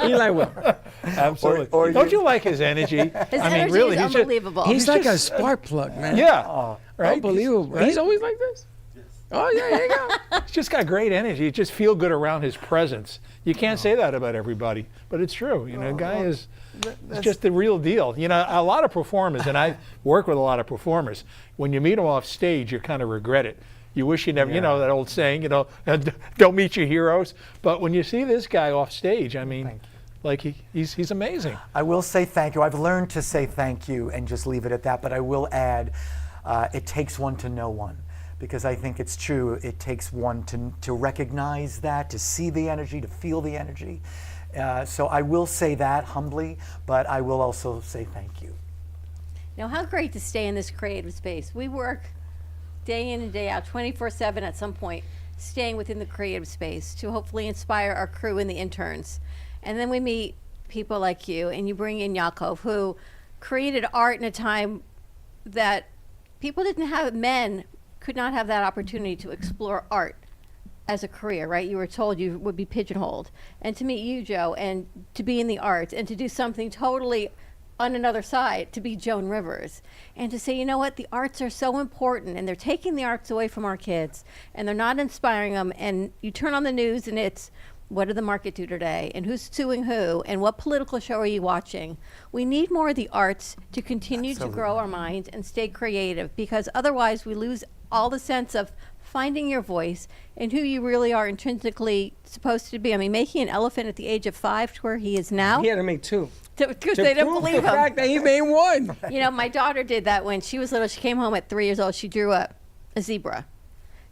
Eli will. Absolutely. Or Don't you like his energy? His energy really, is unbelievable. He's like a spark plug, man. Yeah. Right? Unbelievable. Right? He's always like this. Oh, yeah, there you go. He's just got great energy. You just feel good around his presence. You can't say that about everybody, but it's true. You know, the guy is just the real deal. You know, a lot of performers, and I work with a lot of performers, when you meet them off stage, you kind of regret it. You wish you never, you know, that old saying, you know, don't meet your heroes. But when you see this guy off stage, I mean, like he's amazing. I will say thank you. I've learned to say thank you and just leave it at that, but I will add, it takes one to know one. Because I think it's true, it takes one to recognize that, to see the energy, to feel the energy. So I will say that humbly, but I will also say thank you. Now, how great to stay in this creative space. We work day in and day out, 24/7 at some point, staying within the creative space to hopefully inspire our crew and the interns. And then we meet people like you, and you bring in Yaacov, who created art in a time that people didn't have, men could not have that opportunity to explore art as a career, right? You were told you would be pigeonholed. And to meet you, Joe, and to be in the arts and to do something totally on another side, to be Joan Rivers, and to say, you know what, the arts are so important, and they're taking the arts away from our kids, and they're not inspiring them, and you turn on the news and it's, what did the market do today? And who's suing who? And what political show are you watching? We need more of the arts to continue to grow our minds and stay creative, because otherwise we lose all the sense of finding your voice and who you really are intrinsically supposed to be. I mean, making an elephant at the age of 5 to where he is now. He had to make 2. Because they didn't believe him. The fact that he made 1. You know, my daughter did that when she was little. She came home at 3 years old. She drew a zebra.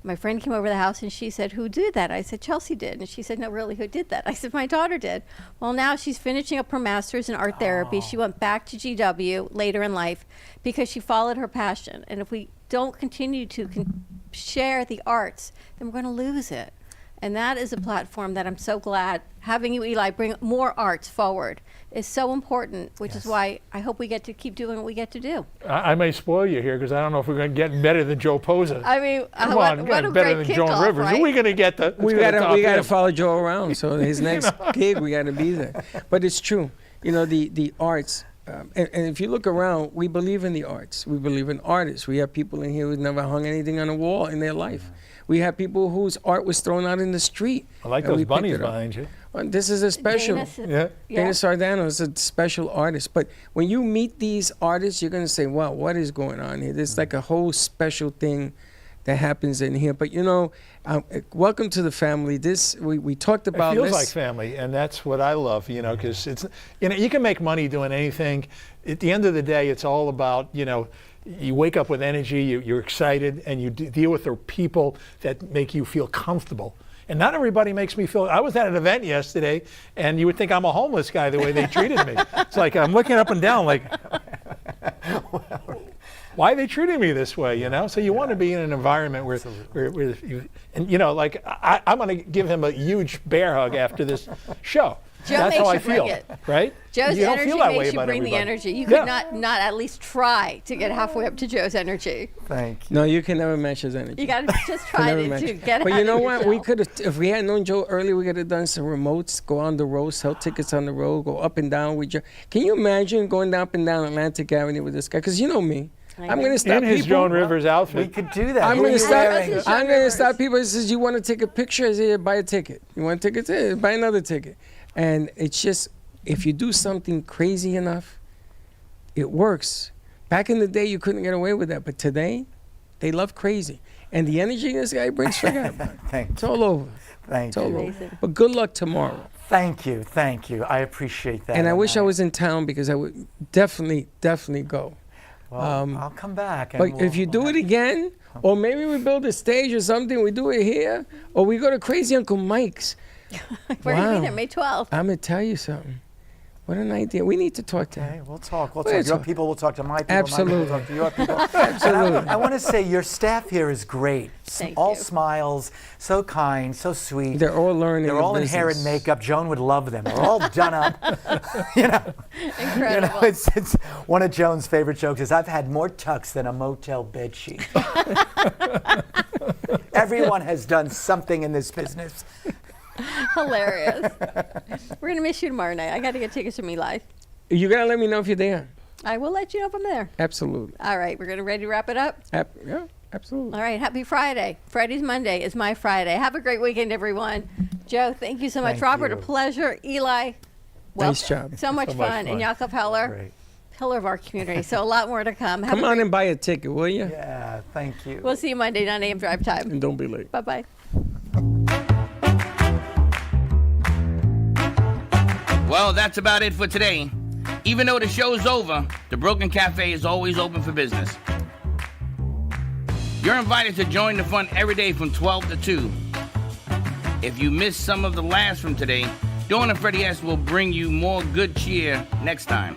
My friend came over the house and she said, who did that? I said, Chelsea did. And she said, no, really, who did that? I said, my daughter did. Well, now she's finishing up her master's in art therapy. She went back to GW later in life because she followed her passion. And if we don't continue to share the arts, then we're going to lose it. And that is a platform that I'm so glad having you, Eli, bring more arts forward is so important, which is why I hope we get to keep doing what we get to do. I may spoil you here because I don't know if we're going to get better than Joe Posa. I mean, come on, what a better great than Joan kickoff, Rivers. right? Who are we going to get? We got to follow Joe around. So his next gig, we got to be there. But it's true. You know, the arts. And if you look around, we believe in the arts. We believe in artists. We have people in here who've never hung anything on a wall in their life. We have people whose art was thrown out in the street. I like those bunnies behind you. Well, this is a special. Dana Sardano is a special artist. But when you meet these artists, you're going to say, wow, what is going on here? There's like a whole special thing that happens in here. But, you know, welcome to the family. This we talked about. It feels this. like family, and that's what I love, you know, because it's, you know, you can make money doing anything. At the end of the day, it's all about, you know, you wake up with energy, you're excited, and you deal with the people that make you feel comfortable. And not everybody makes me feel. I was at an event yesterday, and you would think I'm a homeless guy the way they treated me. It's like I'm looking up and down like, why are they treating me this way, you know? So you want to be in an environment where you, and you know, like I'm going to give him a huge bear hug after this show. Joe That's how I makes you bring feel, it. right? Joe's you don't energy feel that way makes you about bring the everybody. energy. You could not at least try to get halfway up to Joe's energy. Thank you. No, you can never match his energy. You got to just try to get But out you know of what? yourself. We could have, if we had known Joe early, we could have done some remotes, go on the road, sell tickets on the road, go up and down with Joe. Can you imagine going up and down Atlantic Avenue with this guy? Because you know me. I'm going to stop in his people. Joan Rivers outfit. We could do that. I'm Who going are to you stop. wearing? I'm going to stop people. He says, "You want to take a picture?" I say, "Yeah, buy a ticket. You want a ticket? Yeah, buy another ticket." And it's just, if you do something crazy enough, it works. Back in the day, you couldn't get away with that, but today, they love crazy. And the energy this guy brings, forget about it. It's all over. Thank you. Amazing. But good luck tomorrow. Thank you. Thank you. I appreciate that. And I wish I was in town because I would definitely go. Well, I'll come back. But if you do it again, or maybe we build a stage or something, we do it here, or we go to Crazy Uncle Mike's. We're going to be there May 12th. I'm going to tell you something. What an idea. We need to talk to him. Okay, we'll talk. Your people will talk to my people. Absolutely. My people will talk to your people. Absolutely. I want to say your staff here is great. All you. Smiles, so kind, so sweet. They're all learning. They're all in hair and makeup. Joan would love them. They're all done up. Incredible. It's one of Joan's favorite jokes is I've had more tucks than a motel bed sheet. Everyone has done something in this business. Hilarious. We're going to miss you tomorrow night. I got to get tickets from Eli. You got to let me know if you're there. I will let you know if I'm there. Absolutely. All right. We're going to ready to wrap it up? Yeah, absolutely. All right. Happy Friday. Friday's Monday is my Friday. Have a great weekend, everyone. Joe, thank you so much. Thank Robert, you. a pleasure. Eli, well, nice job. So much fun. And Yaacov Heller, Great. pillar of our community. So a lot more to come. Come on and buy a ticket, will you? Yeah, thank you. We'll see you Monday, 9 a.m. drive time. And don't be late. Bye-bye. Well, that's about it for today. Even though the show's over, the Brooklyn Cafe is always open for business. You're invited to join the fun every day from 12 to 2. If you missed some of the laughs from today, Dawn and Freddie S. will bring you more good cheer next time.